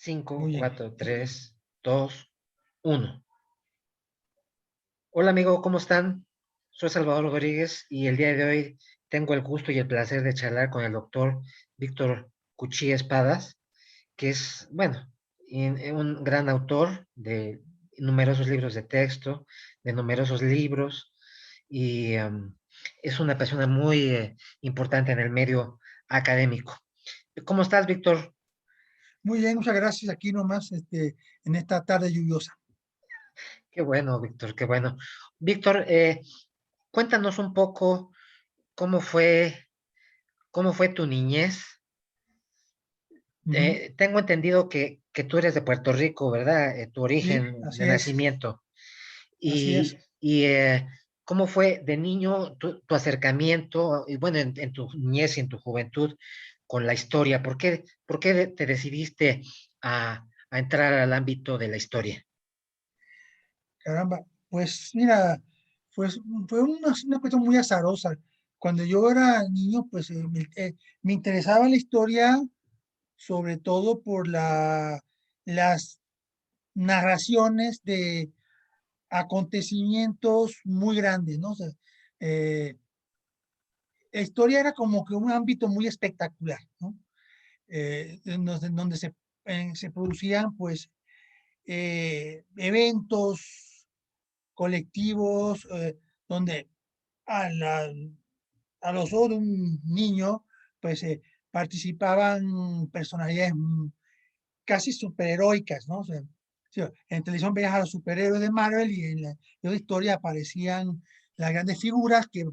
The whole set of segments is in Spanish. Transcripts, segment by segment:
5, Muy bien. 4, 3, 2, 1. Hola amigo, ¿cómo están? Soy Salvador Rodríguez y el día de hoy tengo el gusto y el placer de charlar con el doctor Víctor Cuchí Espadas, que es, bueno, un gran autor de numerosos libros de texto, de numerosos libros, y es una persona muy importante en el medio académico. ¿Cómo estás, Víctor? Muy bien, muchas gracias. Aquí nomás, en esta tarde lluviosa. Qué bueno, Víctor, qué bueno. Víctor, cuéntanos un poco cómo fue, cómo fue tu niñez. Ujú. Tengo entendido que tú eres de Puerto Rico, ¿verdad? Tu Sí, origen de así es, nacimiento. así es. Y cómo fue de niño tu acercamiento, y bueno, en tu niñez y en tu juventud con la historia. Por qué te decidiste a entrar al ámbito de la historia? Caramba, pues mira, pues fue una cuestión muy azarosa. Cuando yo era niño, pues me interesaba la historia, sobre todo por las narraciones de acontecimientos muy grandes, ¿no? O sea, eh, la historia era como que un ámbito muy espectacular, ¿no? En donde se producían pues eventos colectivos donde a, la- a los ojos de un niño pues participaban personalidades casi superheroicas, ¿no? O sea, sí, en televisión veías a los superhéroes de Marvel y en la historia aparecían las grandes figuras que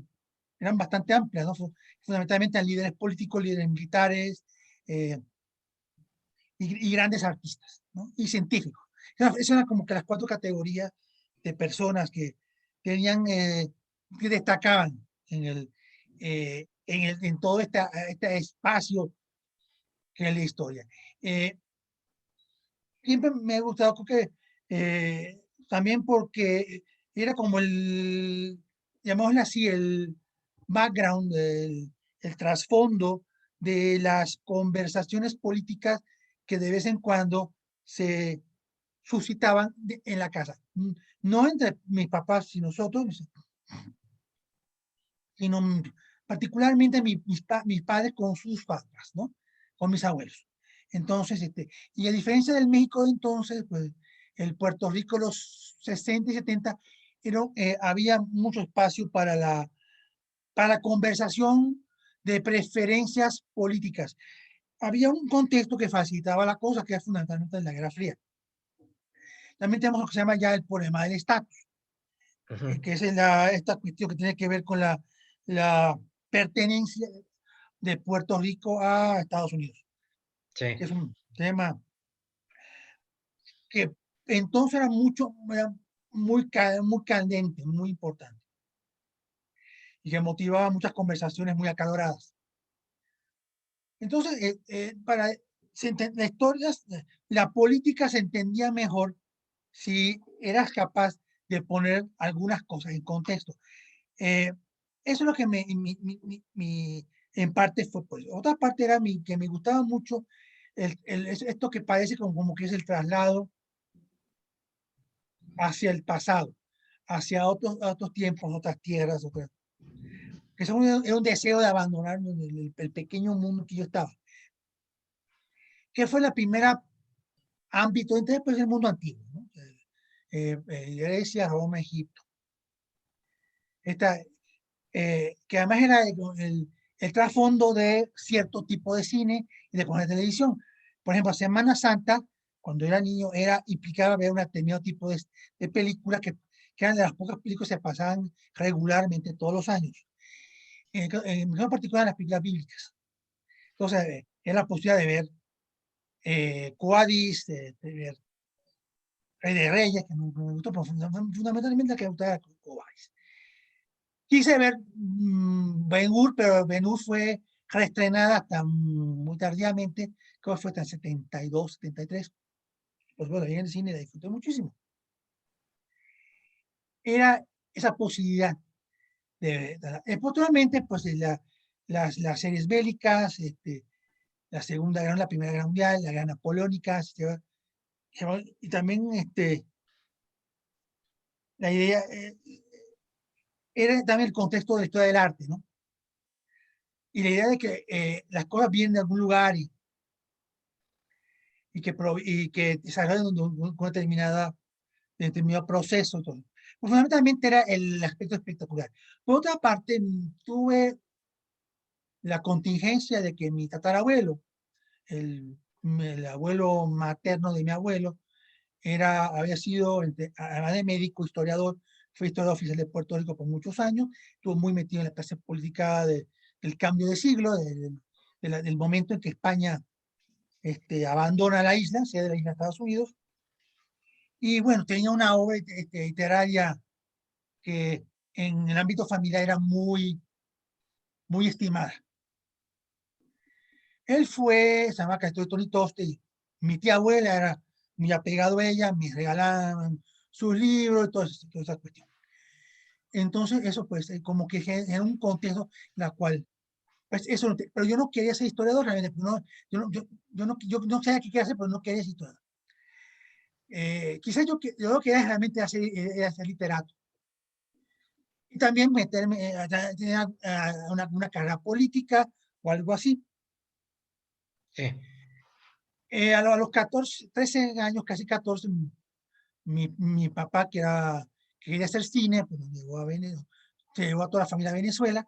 eran bastante amplias, ¿no? Fundamentalmente líderes políticos, líderes militares, eh, y grandes artistas, ¿no? Y científicos. Esas eran como que las cuatro categorías de personas que tenían, que destacaban en todo este espacio que es la historia. Eh, Siempre me ha gustado porque también porque era como llamémosle así, el background, el trasfondo de las conversaciones políticas que de vez en cuando se suscitaban en la casa. No entre mis papás y nosotros, sino particularmente mis padres con sus papás, ¿no? Con mis abuelos. Entonces, y a diferencia del México de entonces, pues el Puerto Rico de los 60 y 70, había mucho espacio para la conversación de preferencias políticas. Había un contexto que facilitaba la cosa, que es fundamentalmente la Guerra Fría. También tenemos lo que se llama ya el problema del estatus, Ujú. que es esta cuestión que tiene que ver con la pertenencia de Puerto Rico a Estados Unidos, que Sí. es un tema que entonces era muy candente, muy importante, y que motivaba muchas conversaciones muy acaloradas. Entonces, la historia, la política se entendía mejor si eras capaz de poner algunas cosas en contexto. Eh, Eso es lo que en parte fue pues. Otra parte era que me gustaba mucho esto que parece como que es el traslado hacia el pasado, hacia otros tiempos, otras tierras, que era un deseo de abandonar el pequeño mundo que yo estaba. Que fue la primera ámbito, entonces pues el mundo antiguo, ¿no? Grecia, Roma, Egipto. Esta, que además era el trasfondo de cierto tipo de cine y de cosas de televisión. Por ejemplo, Semana Santa, cuando era niño, implicaba ver un determinado tipo de películas que eran de las pocas películas que se pasaban regularmente todos los años. En particular las películas bíblicas. Entonces, era la posibilidad de ver Coadis, de ver Rey de Reyes, que me gustó fundamentalmente la que me gustaba Coadis. Quise ver Ben-Hur, pero Ben-Hur fue reestrenada hasta muy tardíamente, creo que fue hasta el 72, 73. Pues bueno, ahí en el cine la disfruté muchísimo. Era esa posibilidad posteriormente, pues las series bélicas, la Segunda Guerra, la Primera Guerra Mundial, la Guerra Napoleónica, y también la idea era también el contexto de la historia del arte, ¿no? Y la idea de que las cosas vienen de algún lugar y que desarrollan una determinado proceso. Todo. Pues fundamentalmente era el aspecto espectacular. Por otra parte, tuve la contingencia de que mi tatarabuelo, el abuelo materno de mi abuelo, había sido, además de médico, historiador, fue historiador oficial de Puerto Rico por muchos años, estuvo muy metido en la clase política del cambio de siglo, del momento en que España abandona la isla, sede de la isla de Estados Unidos, y bueno, tenía una obra literaria que en el ámbito familiar era muy, muy estimada. Él se llama Castor Tony Toste, y mi tía abuela era muy apegado a ella, me regalaban sus libros y toda esa cuestión. Entonces, eso pues, como que era un contexto en la cual, pues eso, pero yo no quería ser historiador realmente, no, yo no sabía qué quería hacer, pero no quería ser historiador. Quizás yo lo que quería realmente era ser literato. Y también meterme a una carrera política o algo así. Sí. A los 14, 13 años, casi 14, mi papá, que quería hacer cine, pues nos llevó se llevó a toda la familia a Venezuela,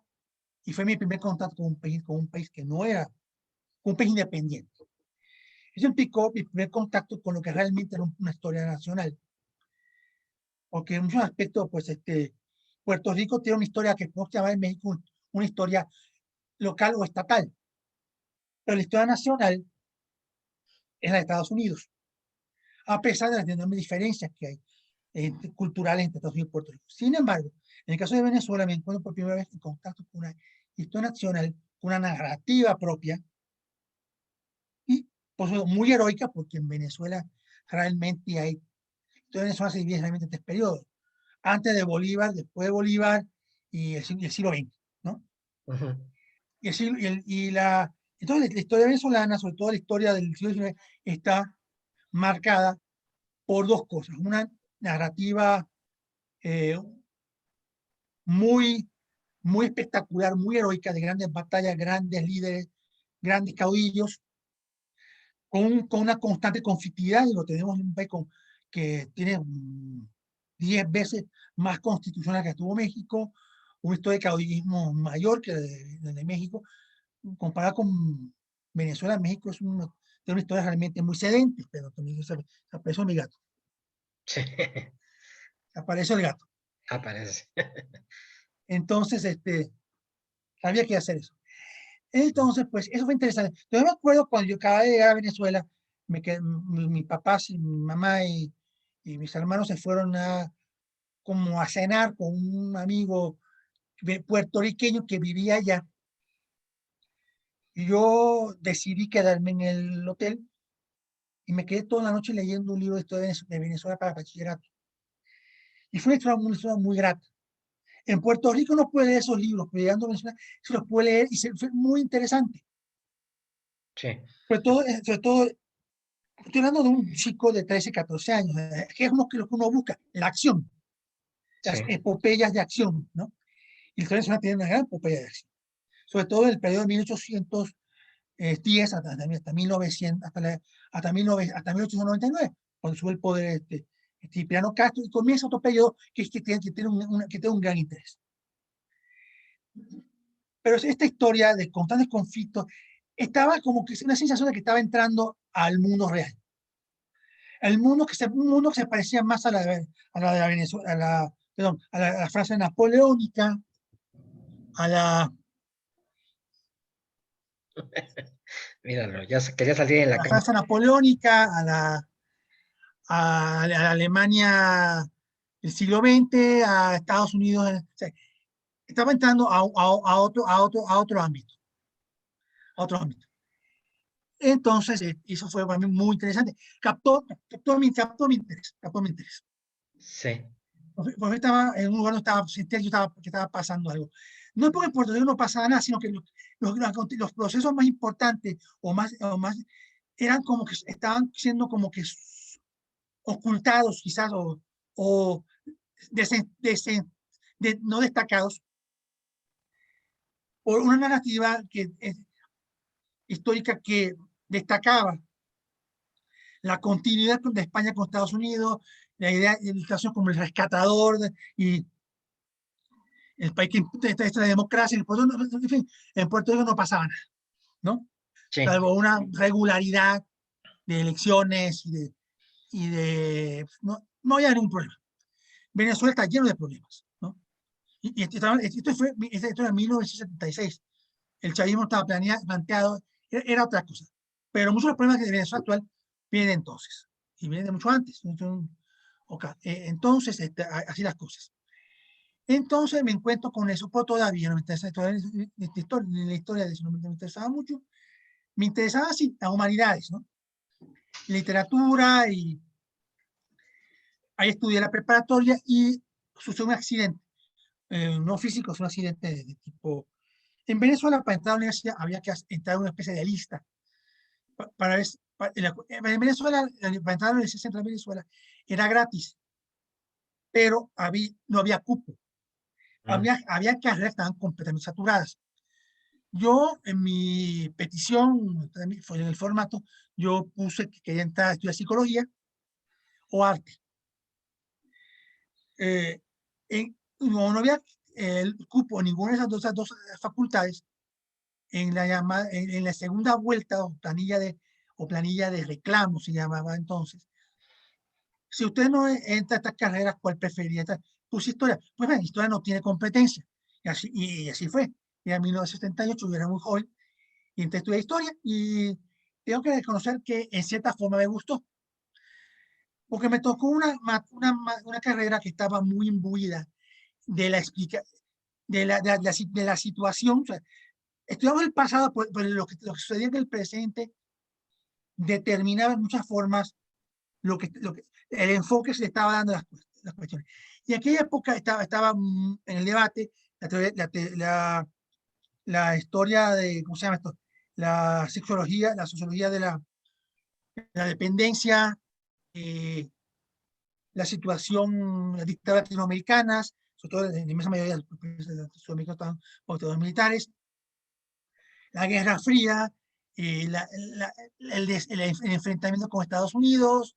y fue mi primer contacto con un país que no era, un país independiente. Eso implicó mi primer contacto con lo que realmente era una historia nacional. Porque en muchos aspectos, pues, Puerto Rico tiene una historia que podemos llamar en México una historia local o estatal. Pero la historia nacional es la de Estados Unidos, a pesar de las enormes diferencias que hay culturales entre Estados Unidos y Puerto Rico. Sin embargo, en el caso de Venezuela me encuentro por primera vez en contacto con una historia nacional, con una narrativa propia y por supuesto muy heroica, porque en Venezuela realmente hay, toda Venezuela se divide realmente en tres periodos, antes de Bolívar, después de Bolívar y el siglo XX, ¿no? Ujú. Y, el siglo, entonces la historia venezolana, sobre todo la historia del siglo XIX, está marcada por dos cosas. Una narrativa eh, muy, muy espectacular, muy heroica, de grandes batallas, grandes líderes, grandes caudillos, con una constante conflictividad, y lo tenemos en un país que tiene 10 veces más constitucional que tuvo México, una historia de caudillismo mayor que la de México, comparada con Venezuela. México tiene una historia realmente muy sedente, pero también se apareció mi gato, Sí. apareció el gato. Aparece. Entonces, había que hacer eso. Entonces, pues eso fue interesante. Yo me acuerdo cuando yo acababa de llegar a Venezuela, mi papá, mi mamá y mis hermanos se fueron como a cenar con un amigo puertorriqueño que vivía allá. Y yo decidí quedarme en el hotel y me quedé toda la noche leyendo un libro de historia de Venezuela para bachillerato. Y fue una historia muy grata. En Puerto Rico no puede leer esos libros, pero llegando a Venezuela se los puede leer y fue muy interesante. Sí. Sobre todo, estoy hablando de un chico de 13, 14 años, que es lo que uno busca, la acción, las Sí. epopeyas de acción, ¿no? Y la historia nacional tiene una gran epopeya de acción, sobre todo en el periodo de 1810 hasta 1900, hasta 1899, cuando sube el poder Cipriano Castro, y comienza otro periodo que tiene un gran interés. Pero esta historia de constantes conflictos estaba como que una sensación de que estaba entrando al mundo real. Un mundo que se parecía más a la Venezuela, perdón, a la Francia napoleónica, a Míralo, quería salir en la la cama. Francia napoleónica, a la Alemania del siglo XX, a Estados Unidos. O sea, estaba entrando a otro ámbito, a otro ámbito. Entonces, eso fue para mí muy interesante. Captó mi interés, captó mi interés. Sí. Porque estaba en un lugar donde estaba, sentía que estaba pasando algo. No es porque en Puerto Rico no pasaba nada, sino que los procesos más importantes o más eran como que estaban siendo como que ocultados quizás o desen- desen- no destacados por una narrativa histórica que destacaba la continuidad de España con Estados Unidos, la idea de Estados Unidos como el rescatador y el país que esta democracia, en fin, en Puerto Rico no pasaba nada, ¿no? Sí, Salvo una regularidad de elecciones no había ningún problema. Venezuela está lleno de problemas, ¿no? Esto era en 1976. El chavismo estaba planteado, era otra cosa. Pero muchos de los problemas de Venezuela actual vienen de entonces, y vienen de mucho antes. Entonces, así las cosas. Entonces me encuentro con eso, pero todavía no me interesa, todavía en la historia de eso no me interesaba mucho. Me interesaba, sí, las humanidades, ¿no? Literatura, y ahí estudié la preparatoria y sucedió un accidente, no físico, es un accidente de tipo... En Venezuela, para entrar a la universidad, había que entrar a una especie de lista. Para ver, en Venezuela, para entrar a la Universidad Central de Venezuela, era gratis, pero no había cupo. mm, Había carreras que estaban completamente saturadas. Yo, en mi petición, fue en el formato, yo puse que quería entrar a estudiar psicología o arte. No había el cupo en ninguna de esas dos facultades en la segunda vuelta o planilla de reclamo, se llamaba entonces. Si usted no entra a estas carreras, ¿cuál preferiría entrar? Pues historia. Pues bien, historia no tiene competencia. Y así fue. Era 1978, yo era muy joven, y entonces estudié historia, y tengo que reconocer que en cierta forma me gustó, porque me tocó una carrera que estaba muy imbuida de la explica, de la situación. O sea, estudiamos el pasado, pero lo que sucedía en el presente determinaba en muchas formas el enfoque se le estaba dando a las cuestiones. Y en aquella época estaba en el debate la historia de, ¿cómo se llama esto? La sexología, la sociología de la dependencia, eh, la situación, las dictaduras latinoamericanas, sobre todo en la inmensa mayoría de los países sudamericanos estaban bajo militares, la Guerra Fría, el enfrentamiento con Estados Unidos,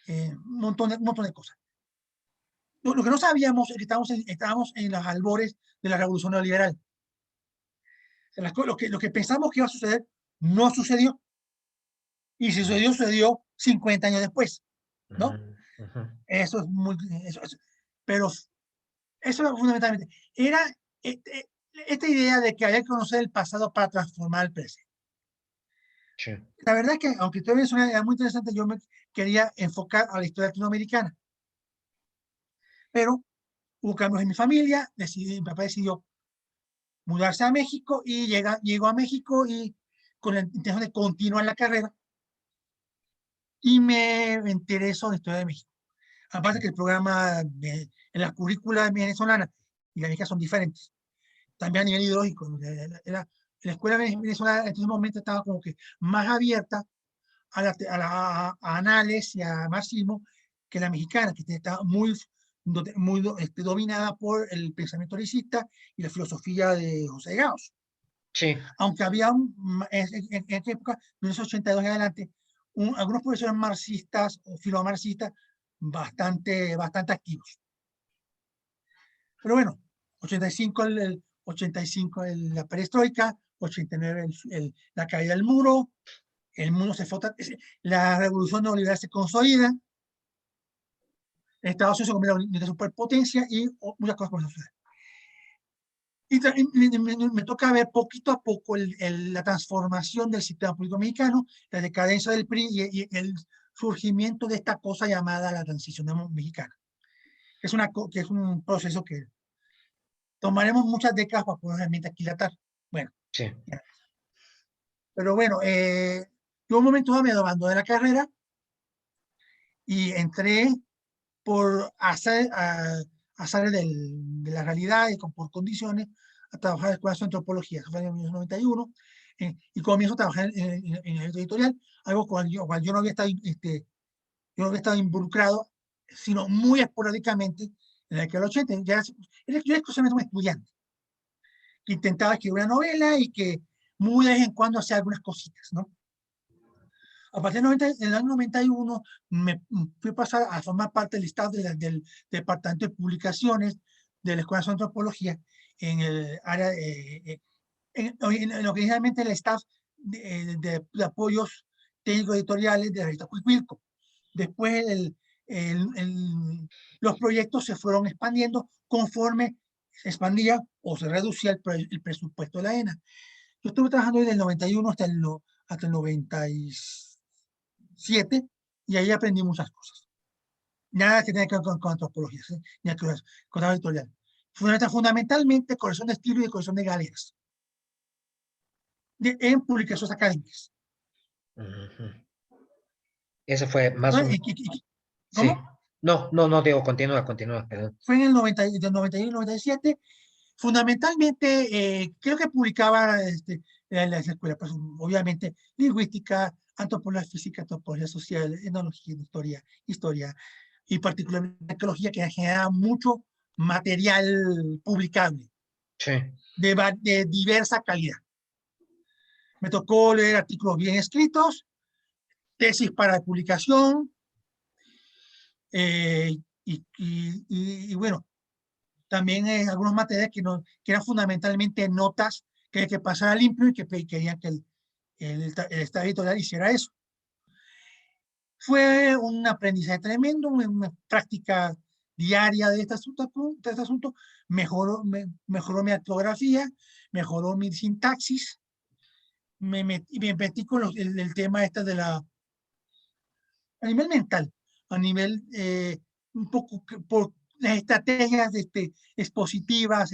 un montón de cosas. Lo que no sabíamos es que estábamos en los albores de la revolución neoliberal. O sea, lo que pensamos que iba a suceder no sucedió. Y si mm, sucedió 50 años después, ujú, ¿no? ujú. Eso es muy... Pero eso era fundamentalmente. Era eh, eh, esta idea de que había que conocer el pasado para transformar el presente. Sí, La verdad es que, aunque todavía era muy interesante, yo me quería enfocar a la historia latinoamericana. Pero hubo cambios en mi familia, mi papá decidió mudarse a México y llegó a México y con la intención de continuar la carrera, y me interesó en la historia de México. Aparte sí, que el programa en las currículas venezolanas y las mexicanas son diferentes, también a nivel ideológico. La escuela venezolana en ese momento estaba como que más abierta a anales y a marxismo que la mexicana, que estaba muy dominada por el pensamiento historicista y la filosofía de José de Gauss. sí, Aunque había en esa época, 1982 en adelante, algunos profesores marxistas o filomarxistas bastante activos. Pero bueno, 85 la perestroika, 89 la caída del muro, el mundo la revolución neoliberal se consolida, Estados Unidos se convierte en una superpotencia y muchas cosas por suceder. Me toca ver poquito a poco la transformación del sistema político mexicano, la decadencia del PRI y el surgimiento de esta cosa llamada la transición mexicana. Que es un proceso que tomaremos muchas décadas para poder realmente aquilatar. Bueno, sí. pero bueno, yo un momento dado me abandoné la carrera y entré por hacer de la realidad y por condiciones a trabajar en la Escuela de Antropología, eso fue en el 1991, y comienzo a trabajar en el editorial, algo con el cual yo no había estado, yo no había estado involucrado, sino muy esporádicamente en la década del 80. Yo era exclusivamente un estudiante que intentaba escribir una novela y que muy de vez en cuando hacía algunas cositas, ¿no? A partir del año 91 me fui a pasar a formar parte del staff del Departamento de Publicaciones de la Escuela de Antropología en el área, en lo que inicialmente el staff de apoyos técnicos editoriales de la revista Cuicuilco. Después los proyectos se fueron expandiendo conforme se expandía o se reducía el presupuesto de la ENA. Yo estuve trabajando desde el 91 hasta el 97 y ahí aprendí muchas cosas. Nada que tenga que ver con antropología, ¿sí? Ni que ver con la editorial. Fundamentalmente corrección de estilo y corrección de galeras en publicaciones académicas. Ese fue más o menos. Sí. ¿Cómo? No, Diego, continúa, perdón. Fue en del 91 al 97. Fundamentalmente, creo que publicaba en las escuelas, pues, obviamente, lingüística, antropología física, antropología social, etnología, historia y particularmente arqueología, que generaba mucho material publicable Sí. de diversa calidad. Me tocó leer artículos bien escritos, tesis para publicación, y bueno, también algunos materiales que eran fundamentalmente notas que hay que pasar a limpio y que querían que el estado editorial hiciera eso. Fue un aprendizaje tremendo, una práctica diaria de este asunto. Mejoró mi ortografía, mejoró mi sintaxis, me metí con el tema este a nivel mental, a nivel un poco por las estrategias expositivas,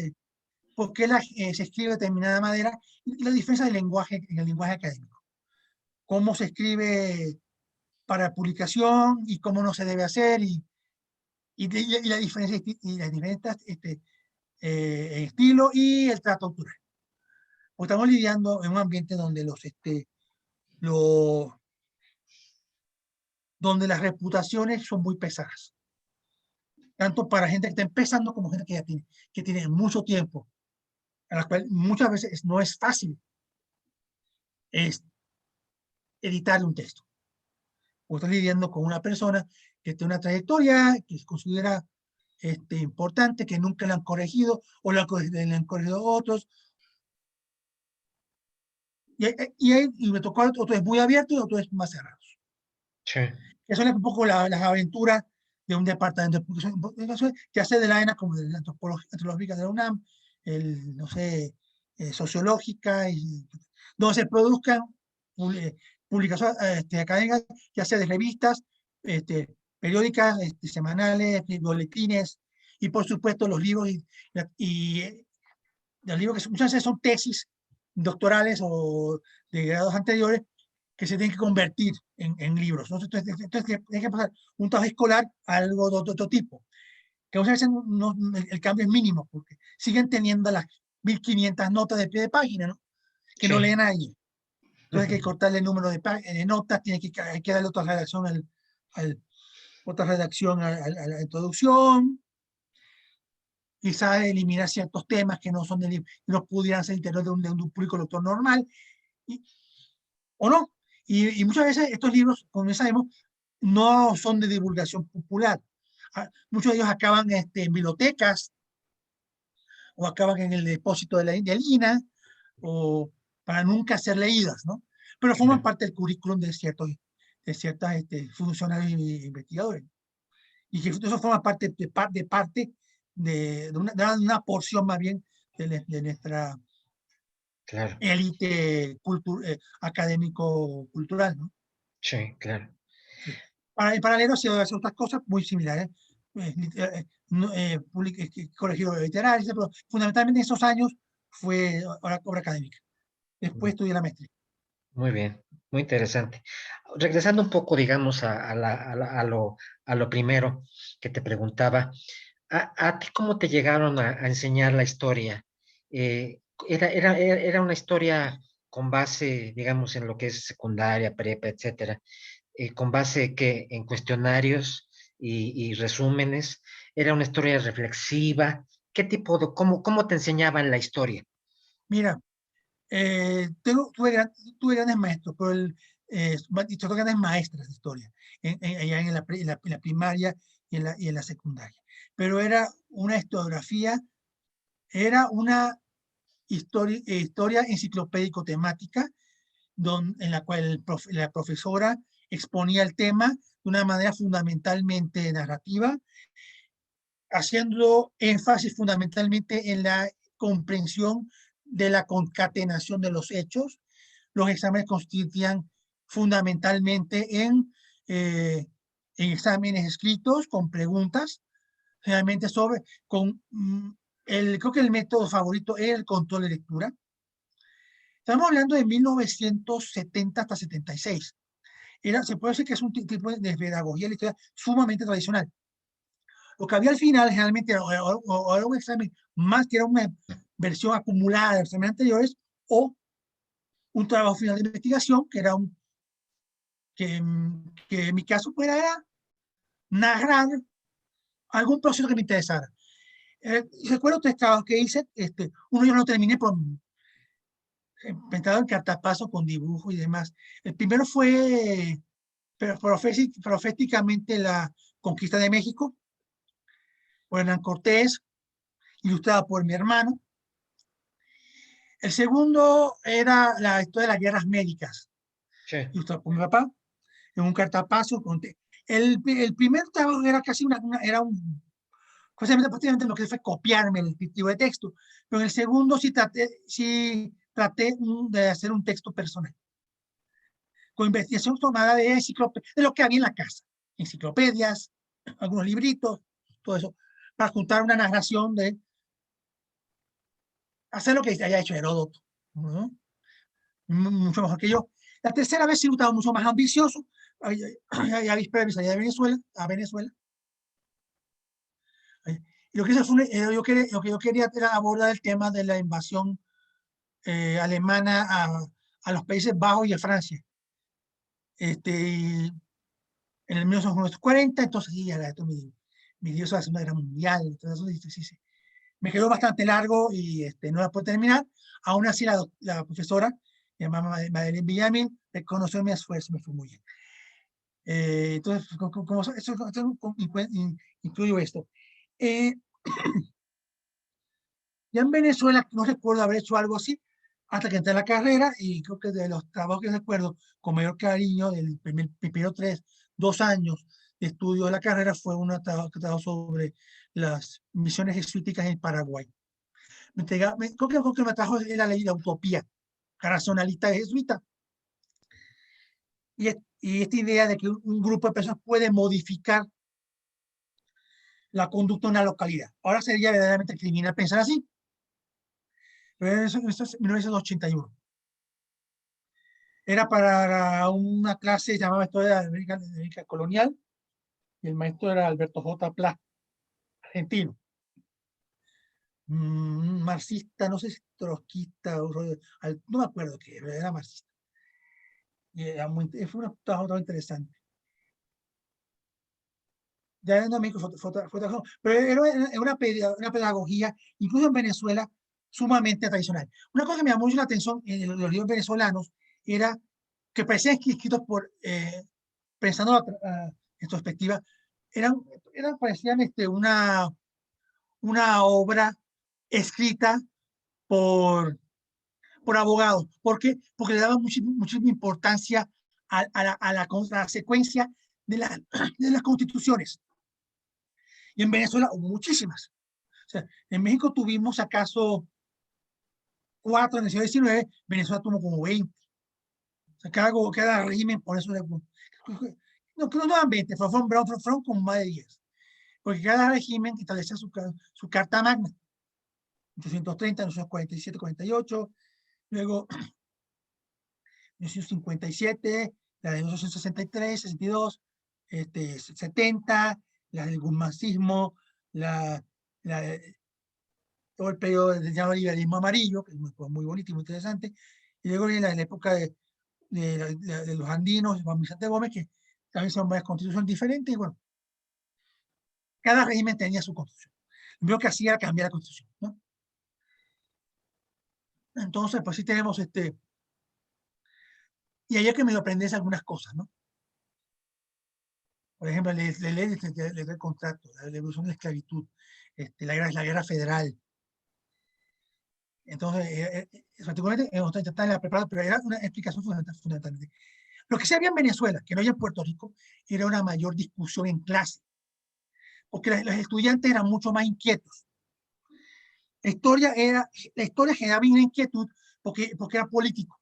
por qué se escribe de determinada manera y la diferencia del lenguaje en el lenguaje académico. Cómo se escribe para publicación y cómo no se debe hacer y la diferencia y las diferentes estilo y el trato autoral. Porque estamos lidiando en un ambiente donde donde las reputaciones son muy pesadas, tanto para gente que está empezando como gente que tiene mucho tiempo, a la cual muchas veces no es fácil editar un texto. O estás lidiando con una persona que tiene una trayectoria, que se considera importante, que nunca la han corregido o la han corregido otros. Y me tocó otros muy abiertos y otros más cerrados. Sí. Eso es un poco las aventuras de un departamento de publicación, ya sea de la ENA como de la antropológica de la UNAM, no sé, sociológica, donde se produzcan publicaciones académicas, ya sea de revistas, periódicas, semanales, boletines, y por supuesto los libros los libros que muchas veces son tesis doctorales o de grados anteriores que se tienen que convertir en libros, ¿no? Entonces tiene que pasar un trabajo escolar a algo de otro tipo, que muchas veces el cambio es mínimo, porque siguen teniendo las 1500 notas de pie de página, ¿no? Que no leen ahí. Entonces hay que cortarle el número de notas, hay que darle otra redacción a la introducción, quizás eliminar ciertos temas que no son no pudieran ser interior de un público lector normal, o no. Y muchas veces estos libros, como sabemos, no son de divulgación popular. Muchos de ellos acaban en bibliotecas o acaban en el depósito del INA o para nunca ser leídas, ¿no? Pero forman parte del currículum de ciertas funcionarios e investigadores. Y que eso forma parte de una porción más bien de nuestra Claro. élite académico-cultural, ¿no? Sí, claro. Sí. En paralelo se hacen otras cosas muy similares, colegio literario, pero fundamentalmente en esos años fue obra académica. Después estudié la maestría. Muy bien, muy interesante. Regresando un poco, digamos, a lo primero que te preguntaba, ¿a ti cómo te llegaron a enseñar la historia Era una historia con base, digamos, en lo que es secundaria, prepa, etcétera, con base que en cuestionarios y resúmenes. Era una historia reflexiva. ¿Qué tipo de, cómo te enseñaban la historia? Mira, tuve grandes maestros, pero y tuve grandes maestras de historia, allá en la primaria y en la secundaria. Pero era una historiografía, era una historia enciclopédico-temática, en la cual la profesora exponía el tema de una manera fundamentalmente narrativa, haciendo énfasis fundamentalmente en la comprensión de la concatenación de los hechos. Los exámenes consistían fundamentalmente en exámenes escritos con preguntas, generalmente creo que el método favorito era el control de lectura. Estamos hablando de 1970 hasta 76. Se puede decir que es un tipo de pedagogía de la historia sumamente tradicional. Lo que había al final generalmente era un examen más que era una versión acumulada de los exámenes anteriores, o un trabajo final de investigación, que en mi caso era narrar algún proceso que me interesara. Recuerdo tres trabajos que hice, uno yo no terminé por pensado en cartapaso con dibujo y demás. El primero fue proféticamente la conquista de México por Hernán Cortés, ilustrado por mi hermano. El segundo era la historia de las guerras médicas, Sí. ilustrado por mi papá, en un cartapaso. El primer trabajo era casi era prácticamente lo que fue copiarme el tipo de texto, pero en el segundo sí traté de hacer un texto personal, con investigación tomada de lo que había en la casa, enciclopedias, algunos libritos, todo eso, para juntar una narración de hacer lo que haya hecho Heródoto, ¿no? Mucho mejor que yo. La tercera vez sí estaba mucho más ambicioso, ya víspera de mi salida de Venezuela, a Venezuela. Y lo que, lo que yo quería era abordar el tema de la invasión alemana a los Países Bajos y a Francia. En el 1940, entonces sí, ya mi Dios a la Segunda Guerra Mundial, entonces, sí, sí. Me quedó bastante largo y no la pude terminar. Aún así, la profesora, llamada Madeleine Villamil, reconoció mi esfuerzo, me fue muy bien. Entonces, como incluyo esto. Eh, ya en Venezuela no recuerdo haber hecho algo así hasta que entré a la carrera, y creo que de los trabajos que recuerdo con mayor cariño, primero 2 años de estudio de la carrera, fue un trabajo sobre las misiones jesuíticas en Paraguay. Creo que me trajo la ley de utopía racionalista jesuita, y esta idea de que un grupo de personas puede modificar la conducta de una localidad. Ahora sería verdaderamente criminal pensar así, pero eso es 1981. Era para una clase llamada Historia de América Colonial, y el maestro era Alberto J. Pla, argentino. Marxista, no sé si trotskista, no me acuerdo qué, pero era marxista. Fue un trabajo interesante. Ya no México fue trabajado, pero era una pedagogía, incluso en Venezuela, sumamente tradicional. Una cosa que me llamó mucho la atención en los libros venezolanos era que parecían escritos pensando en perspectiva, parecían una obra escrita por, por abogados. ¿Por qué? Porque le daban muchísima importancia a la secuencia de las constituciones. Y en Venezuela hubo muchísimas. O sea, en México tuvimos acaso 4 en el siglo XIX, Venezuela tuvo como 20. O sea, cada régimen, por eso, no, que no daban 20, fueron como más de 10. Porque cada régimen establecía su carta magna. 1830, 1947, 48, luego 1957, la de 1863, 62, 70, la del guzmancismo, la todo el periodo del llamado liberalismo amarillo, que es muy bonito y muy interesante, y luego viene la época de los andinos, Juan Vicente Gómez, que también son varias constituciones diferentes, y bueno, cada régimen tenía su constitución. Lo primero que hacía era cambiar la constitución, ¿no? Entonces, pues sí tenemos y ahí es que me aprendes algunas cosas, ¿no? Por ejemplo, la ley del contrato, la evolución de la esclavitud, la guerra federal. Entonces, particularmente está en la preparada, pero era una explicación fundamental. Lo que se había en Venezuela, que no había en Puerto Rico, era una mayor discusión en clase, porque los estudiantes eran mucho más inquietos. La historia generaba una inquietud porque era político,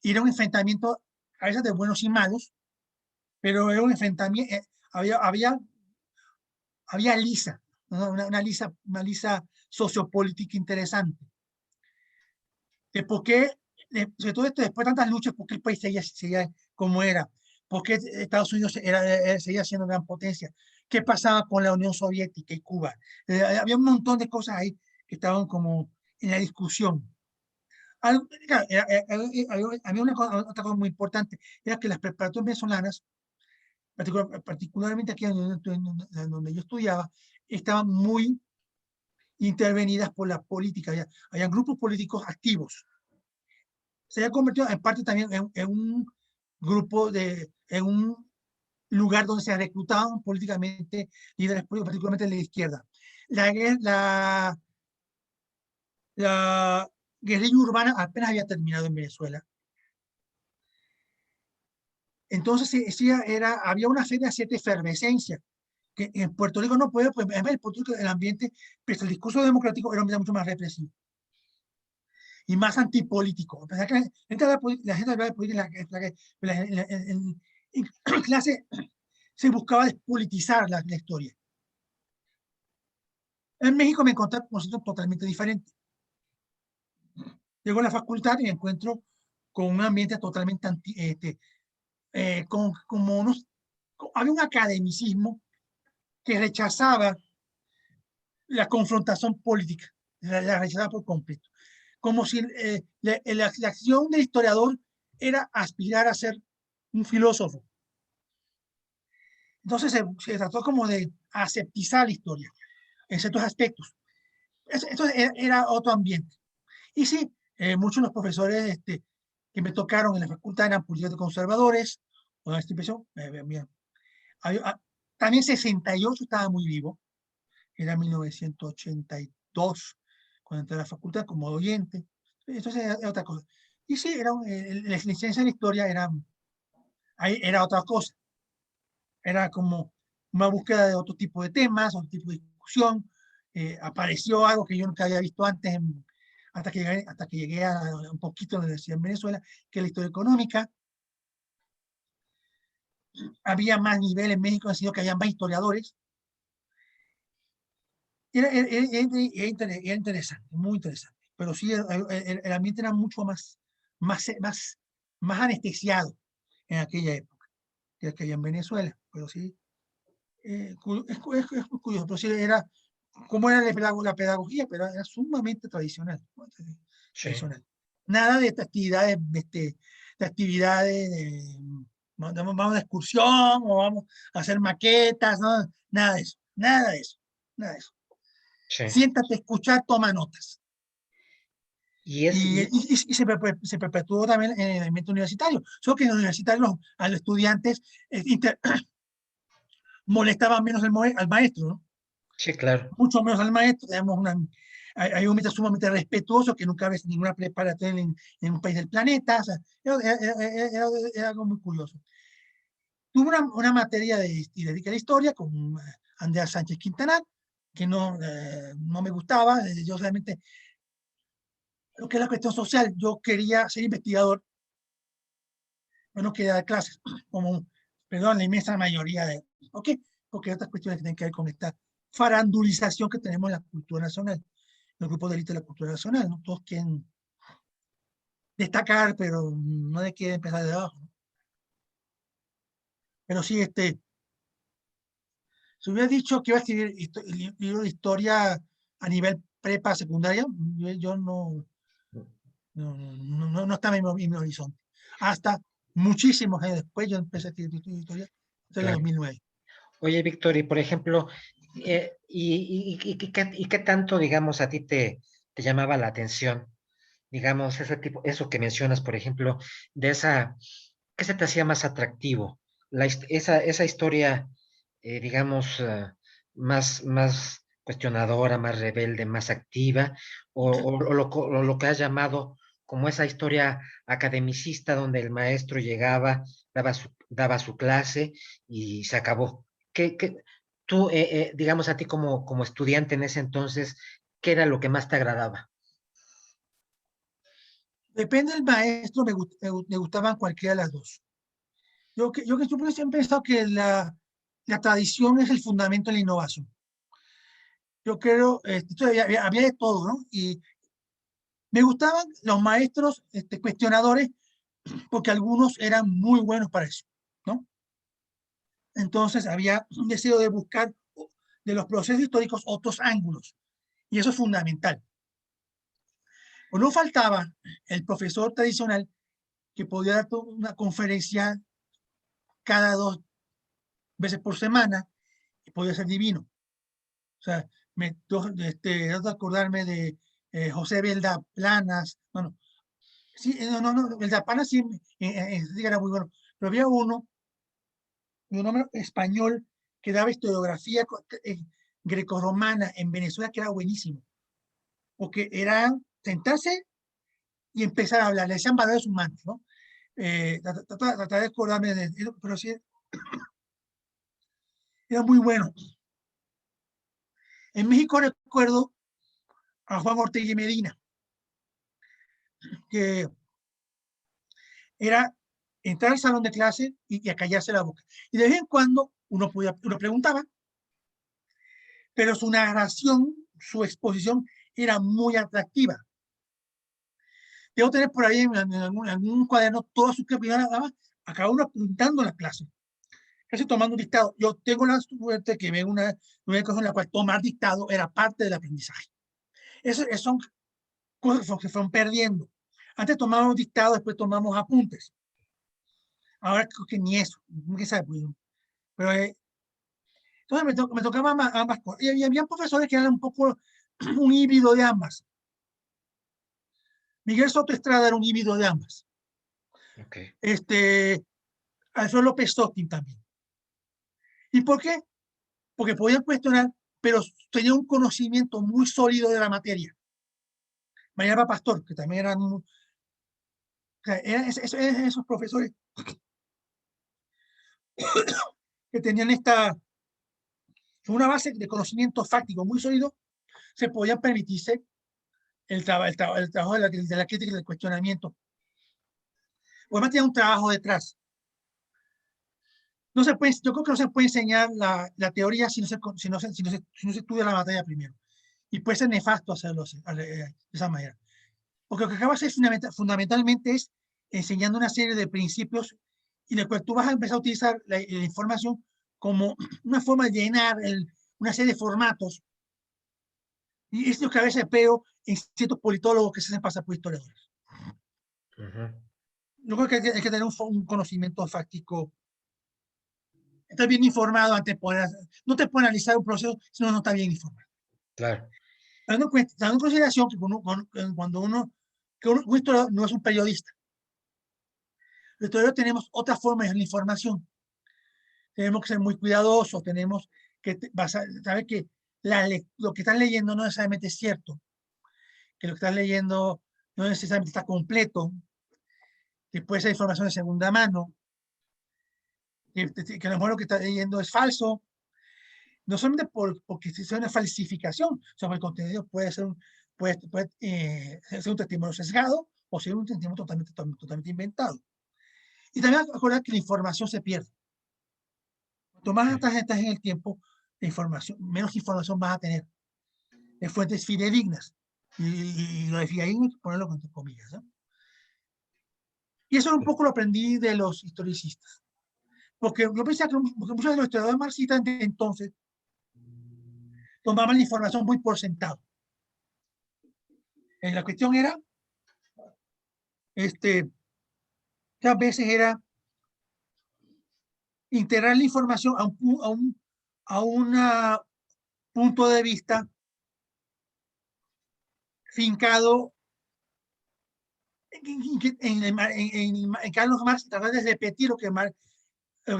y era un enfrentamiento a veces de buenos y malos, pero era un enfrentamiento, había lisa, ¿no? Una lisa sociopolítica interesante. De por qué, sobre todo después de tantas luchas, por qué el país seguía como era, por qué Estados Unidos seguía siendo gran potencia, qué pasaba con la Unión Soviética y Cuba. Había un montón de cosas ahí que estaban como en la discusión. Claro, había otra cosa muy importante, era que las preparatorias venezolanas, particularmente aquí en donde yo estudiaba, estaban muy intervenidas por la política. Había grupos políticos activos. Se había convertido en parte también en un grupo, en un lugar donde se reclutaban políticamente líderes políticos, particularmente de la izquierda. La, la, la guerrilla urbana apenas había terminado en Venezuela. Entonces había una serie de cierta efervescencia que en Puerto Rico no puede, pues en Puerto Rico el ambiente, pues el discurso democrático era un ambiente mucho más represivo y más antipolítico. La gente hablaba de política en clase se buscaba despolitizar la historia. En México me encontré con un concepto totalmente diferente. Llego a la facultad y me encuentro con un ambiente totalmente había un academicismo que rechazaba la confrontación política, la rechazaba por completo. Como si la acción del historiador era aspirar a ser un filósofo. Entonces se trató como de aseptizar la historia en ciertos aspectos. Entonces era otro ambiente. Y sí, muchos de los profesores que me tocaron en la facultad eran políticos conservadores, o esta impresión, también 68 estaba muy vivo, era 1982, cuando entré a la facultad como oyente. Entonces era otra cosa. Y sí, la licencia en historia era otra cosa. Era como una búsqueda de otro tipo de temas, otro tipo de discusión. Apareció algo que yo nunca había visto antes, hasta que llegué a un poquito a la Universidad en Venezuela, que es la historia económica. Había más nivel en México, en el sentido que había más historiadores. Era interesante, muy interesante. Pero sí, el ambiente era mucho más anestesiado en aquella época que había en Venezuela. Pero sí, es curioso. Pero sí, como era la pedagogía, pero era sumamente tradicional. Sí, Nada de estas actividades, de actividades vamos de excursión o vamos a hacer maquetas, ¿no? Nada de eso, nada de eso, nada de eso. sí. Siéntate a escuchar, toma notas. Y es, y, Y se perpetuó también en el ambiente universitario. Solo que en el universitario a los estudiantes molestaban menos al maestro, ¿no? sí, claro. Mucho menos al maestro. Hay un ambiente sumamente respetuoso que nunca ves ninguna preparatoria en un país del planeta. O sea, era algo muy curioso. Tuve una materia de la historia con Andrea Sánchez Quintanar, que no me gustaba. Yo realmente lo que es la cuestión social, yo quería ser investigador, yo no quería dar clases, como, perdón, la inmensa mayoría ¿ok? Porque hay otras cuestiones que tienen que ver con esta farandulización que tenemos en la cultura nacional, los grupos de élite de la cultura nacional, ¿no? Todos quieren destacar, pero no de quieren empezar de abajo, ¿no? Pero sí, si hubiera dicho que iba a escribir libro de historia a nivel prepa, secundaria, yo no estaba en mi horizonte. Hasta muchísimos años después yo empecé a escribir historia, en el Claro. 2009. Oye, Víctor, y por ejemplo, y qué tanto, digamos, a ti te llamaba la atención? Digamos, ese tipo, eso que mencionas, por ejemplo, de esa, ¿qué se te hacía más atractivo? Esa historia, digamos, más cuestionadora, más rebelde, más activa, o lo que has llamado como esa historia academicista donde el maestro llegaba, daba su clase y se acabó. Tú, digamos, a ti como estudiante en ese entonces, ¿qué era lo que más te agradaba? Depende del maestro, me gustaban cualquiera de las dos. Yo siempre he pensado que la tradición es el fundamento de la innovación. Yo creo, había de todo, ¿no? Y me gustaban los maestros cuestionadores porque algunos eran muy buenos para eso, ¿no? Entonces había un deseo de buscar de los procesos históricos otros ángulos, y eso es fundamental. O no faltaba el profesor tradicional que podía dar una conferencia cada 2 veces por semana y podía ser divino. O sea, trato de acordarme de José Belda Planas, bueno, sí, no, Belda Planas sí, sí era muy bueno, pero había uno, un hombre español que daba historiografía grecorromana en Venezuela que era buenísimo, porque era sentarse y empezar a hablar, le decían valores humanos, ¿no? Tratar de acordarme de él, pero sí, era muy bueno. En México recuerdo a Juan Ortega y Medina, que era entrar al salón de clase y a callarse la boca. Y de vez en cuando uno preguntaba, pero su narración, su exposición era muy atractiva. Debo tener por ahí en algún cuaderno todas sus opiniones, a cada uno apuntando la clase, casi tomando un dictado. Yo tengo la suerte que veo una cosa en la cual tomar dictado era parte del aprendizaje. Eso son cosas que se fueron perdiendo. Antes tomábamos dictado, después tomamos apuntes. Ahora creo que ni eso, nunca sabe, pues, pero entonces me tocaba ambas cosas. Y había profesores que eran un poco un híbrido de ambas. Miguel Soto Estrada era un híbrido de ambas. Ok, Alfredo López Sotkin también. ¿Y por qué? Porque podían cuestionar, pero tenía un conocimiento muy sólido de la materia. Mañana Pastor, que también o sea, eran esos profesores que tenían una base de conocimiento fáctico muy sólido, se podían permitirse el trabajo de la crítica y del cuestionamiento. Además, tiene un trabajo detrás. No se puede, yo creo que no se puede enseñar la teoría si no se estudia la materia primero. Y puede ser nefasto hacerlo de esa manera. Porque lo que acabas de hacer fundamentalmente es enseñando una serie de principios y de cual tú vas a empezar a utilizar la información como una forma de llenar una serie de formatos. Y es lo que a veces veo en ciertos politólogos que se hacen pasar por historiadores. ujú, Yo creo que hay que tener un conocimiento fáctico, estar bien informado antes de poder, no te puede analizar un proceso si no está bien informado. claro, Dando en consideración que que un historiador no es un periodista. Los historiadores tenemos otra forma de la información. Tenemos que ser muy cuidadosos, tenemos que saber que lo que estás leyendo no necesariamente es cierto, que lo que estás leyendo no necesariamente está completo, que puede ser información de segunda mano, que a lo mejor lo que estás leyendo es falso, no solamente porque sea una falsificación, sino que el contenido puede ser un testimonio sesgado o ser un testimonio totalmente inventado. Y también acordar que la información se pierde. Cuanto más sí, atrás estás en el tiempo, menos información vas a tener de fuentes fidedignas. Y lo de fidedigno, ponerlo con comillas, ¿no? Y eso un poco lo aprendí de los historicistas. Porque yo pensaba que muchos de los historiadores marxistas de entonces tomaban la información muy por sentado. La cuestión era, muchas veces era integrar la información a un punto de vista fincado en Carlos Marx, tratar de repetir lo que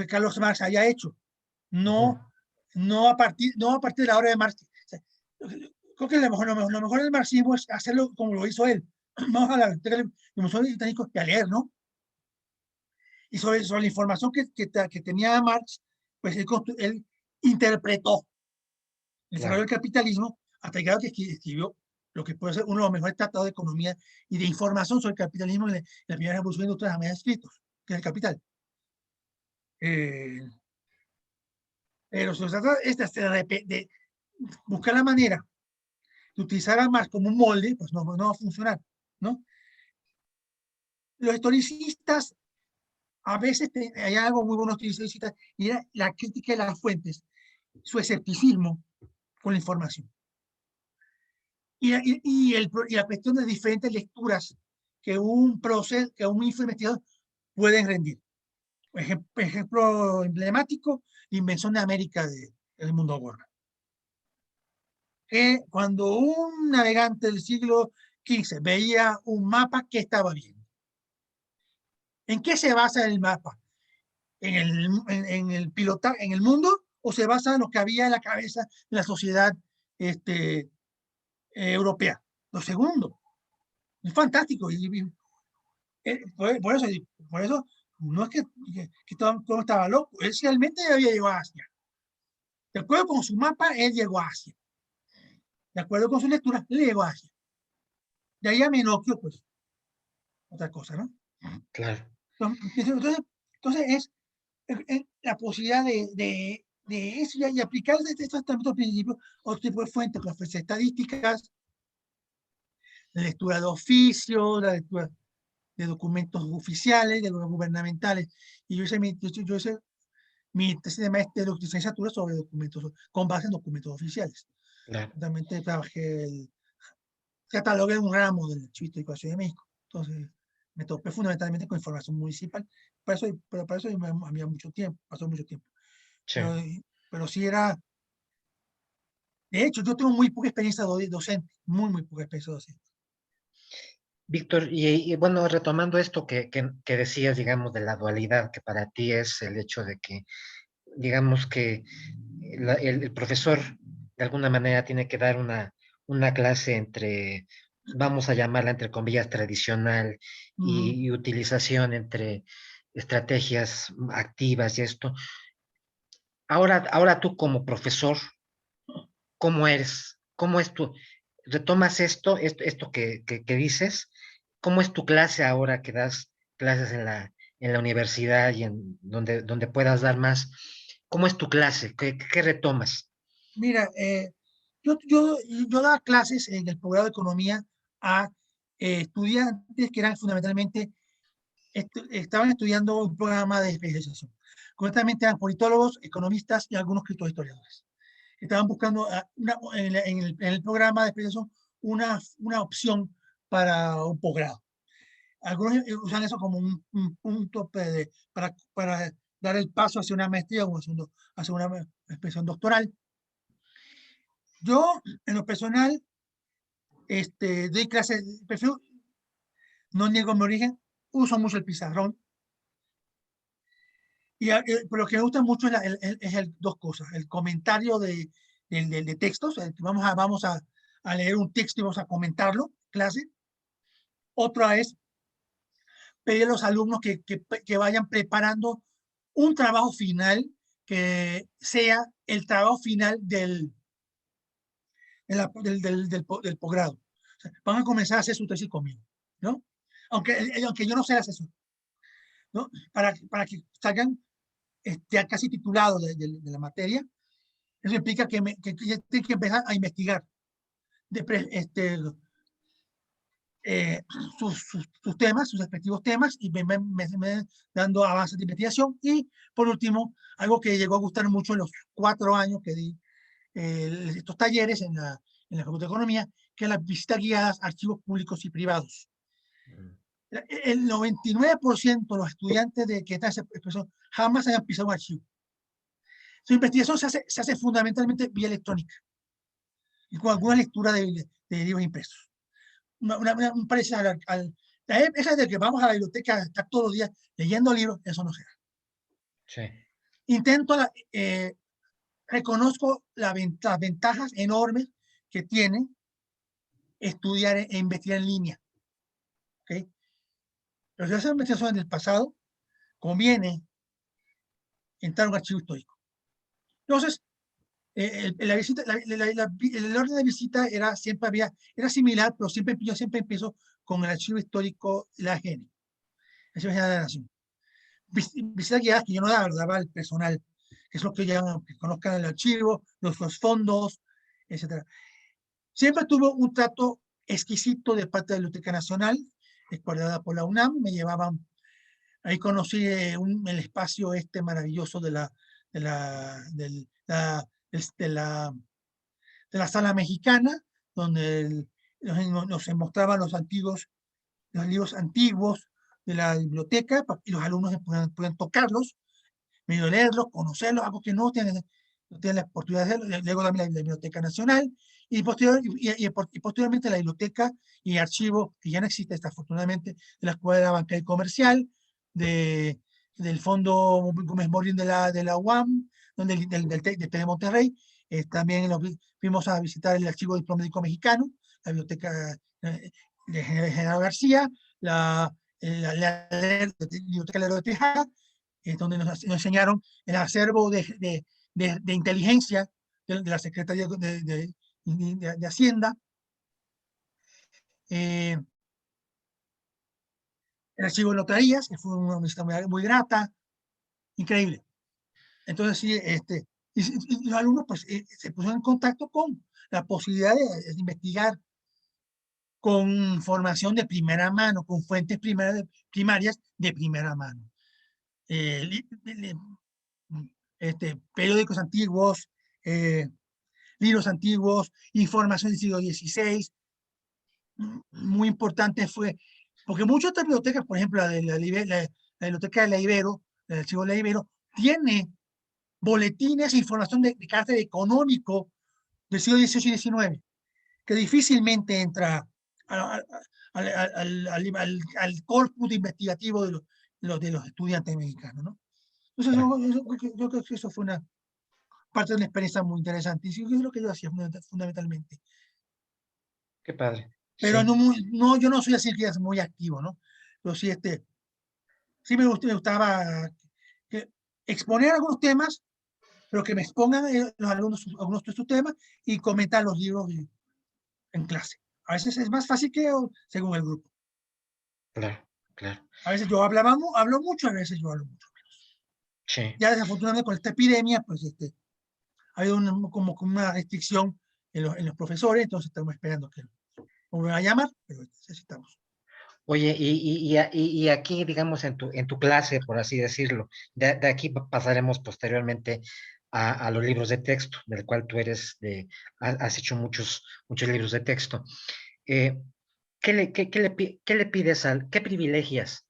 Carlos Marx haya hecho, Ujú. no a partir de la obra de Marx. O sea, creo que lo mejor del marxismo es hacerlo como lo hizo él. Vamos a la británico y a leer, ¿no? Y sobre la información que tenía Marx, pues él interpretó el desarrollo Claro, del capitalismo hasta llegar a que escribió lo que puede ser uno de los mejores tratados de economía y de información sobre el capitalismo en la primera revolución industrial jamás escritos, que es el Capital. Eh, pero se trata de buscar la manera de utilizar a Marx como un molde, pues no va a funcionar, ¿no? Los historicistas, a veces hay algo muy bueno historicistas, y era la crítica de las fuentes, su escepticismo con la información. Y la cuestión de diferentes lecturas que un proceso, que un investigador pueden rendir. Ejemplo emblemático, la invención de América del mundo gordo. Que cuando un navegante del siglo XV veía un mapa, ¿qué estaba viendo? ¿En qué se basa el mapa? ¿En el pilotaje, en el mundo, o se basa en lo que había en la cabeza de la sociedad europea? Lo segundo. Es fantástico. Por eso no es que todo estaba loco. Él realmente había llegado a Asia. De acuerdo con su mapa, él llegó a Asia. De acuerdo con su lectura, le llegó a Asia. De ahí a Menocchio, pues, otra cosa, ¿no? claro. Entonces es la posibilidad de eso y aplicar estos principios a otro tipo de fuentes, como las estadísticas, la lectura de oficios, la lectura de documentos oficiales, de los gubernamentales. Y mi tesis de licenciatura sobre documentos, con base en documentos oficiales. Claro. Realmente catalogué un ramo del Archivo Histórico de la Ciudad de México. Entonces, me topé fundamentalmente con información municipal. Pero para eso había mucho tiempo, pasó mucho tiempo. Sí. Pero sí era, de hecho, yo tengo muy poca experiencia docente, muy poca experiencia docente. Víctor, bueno, retomando esto que decías, digamos, de la dualidad, que para ti es el hecho de que, digamos, que el profesor de alguna manera tiene que dar una clase entre, vamos a llamarla entre comillas, tradicional Mm, y utilización entre estrategias activas y esto. Ahora tú como profesor, ¿cómo eres? ¿Cómo es tu, retomas esto que dices? ¿Cómo es tu clase ahora que das clases en la universidad y en donde puedas dar más? ¿Cómo es tu clase? ¿Qué retomas? Mira, yo daba clases en el programa de economía a estudiantes que eran fundamentalmente, estaban estudiando un programa de especialización. Concretamente eran politólogos, economistas y algunos historiadores. Estaban buscando en el programa de especialización una opción para un posgrado. Algunos usan eso como un punto para dar el paso hacia una maestría o hacia una especialización doctoral. Yo, en lo personal, doy clases, prefiero, no niego mi origen, uso mucho el pizarrón. Pero lo que me gusta mucho es dos cosas. El comentario de textos. Vamos a leer un texto y vamos a comentarlo, clase. Otra es pedir a los alumnos que vayan preparando un trabajo final que sea el trabajo final del posgrado. O sea, van a comenzar a hacer su tesis conmigo, ¿no? Aunque yo no sea el asesor, ¿no? Para que salgan ya casi titulados de la materia. Eso implica que ya tienen que empezar a investigar de eh, sus temas, sus respectivos temas, y me dando avances de investigación. Y por último, algo que llegó a gustar mucho en los 4 años que di estos talleres en la Facultad de Economía, que es las visitas guiadas a archivos públicos y privados. Mm. El 99% de los estudiantes de que están en esa expresión jamás hayan pisado un archivo. Su investigación se hace fundamentalmente vía electrónica y con alguna lectura de libros impresos. Un parecido esa de que vamos a la biblioteca a estar todos los días leyendo libros, eso no se da. Sí, Intento, reconozco las ventajas enormes que tiene estudiar e investigar en línea. ¿Okay? Pero si haces investigación en el pasado, conviene entrar a un archivo histórico. Entonces, la visita, el orden de visita era similar, pero yo siempre empiezo con el archivo histórico de la AGN, Archivo General de la Nación. Visitas guiadas que yo no daba al personal, que es lo que llaman, que conozcan el archivo, los fondos, etc. Siempre tuvo un trato exquisito de parte de la Biblioteca Nacional, escuadrada por la UNAM, me llevaban, ahí conocí el espacio este maravilloso de la, del- la, de la, de la sala mexicana, donde nos mostraban los libros antiguos de la biblioteca, y los alumnos puedan tocarlos, medio leerlos, conocerlos, algo que no tienen la oportunidad de hacerlo. Luego también la Biblioteca Nacional, y posteriormente la biblioteca y archivo, que ya no existe desafortunadamente, de la Escuela Bancaria y Comercial, de, del Fondo Gómez Morín de la UAM, del TEC de Monterrey. También fuimos a visitar el Archivo Diplomático Mexicano, la Biblioteca de General García, la Biblioteca Lerdo de Tejada, donde nos enseñaron el acervo de inteligencia de la Secretaría de Hacienda, eh, el archivo de notarías, que fue una visita muy grata, increíble. Entonces, sí, y los alumnos pues, se pusieron en contacto con la posibilidad de investigar con información de primera mano, con fuentes primarias de primera mano. Eh, periódicos antiguos, libros antiguos, información del siglo XVI. Muy importante fue, porque muchas otras bibliotecas, por ejemplo, la biblioteca de la Ibero, el archivo de la Ibero, tiene boletines e información de carácter económico del siglo XVIII y XIX, que difícilmente entra al corpus investigativo de los estudiantes mexicanos, ¿no? Entonces, claro. yo creo que eso fue una parte de una experiencia muy interesante, y sí, es lo que yo hacía fundamentalmente. Qué padre. Pero Sí, no, yo no soy así que es muy activo, ¿no? Pero sí, sí me gustaba exponer algunos temas, pero que me expongan los alumnos algunos de sus temas y comentar los libros en clase. A veces es más fácil que según el grupo. claro, claro. A veces yo hablo mucho, a veces yo hablo mucho. Sí. Ya desafortunadamente con esta epidemia, pues ha habido como una restricción en los profesores, entonces estamos esperando que me van a llamar, pero necesitamos. Oye, y aquí, digamos, en tu clase, por así decirlo, de aquí pasaremos posteriormente a los libros de texto, del cual tú has hecho muchos libros de texto. Eh, ¿Qué le pides qué privilegias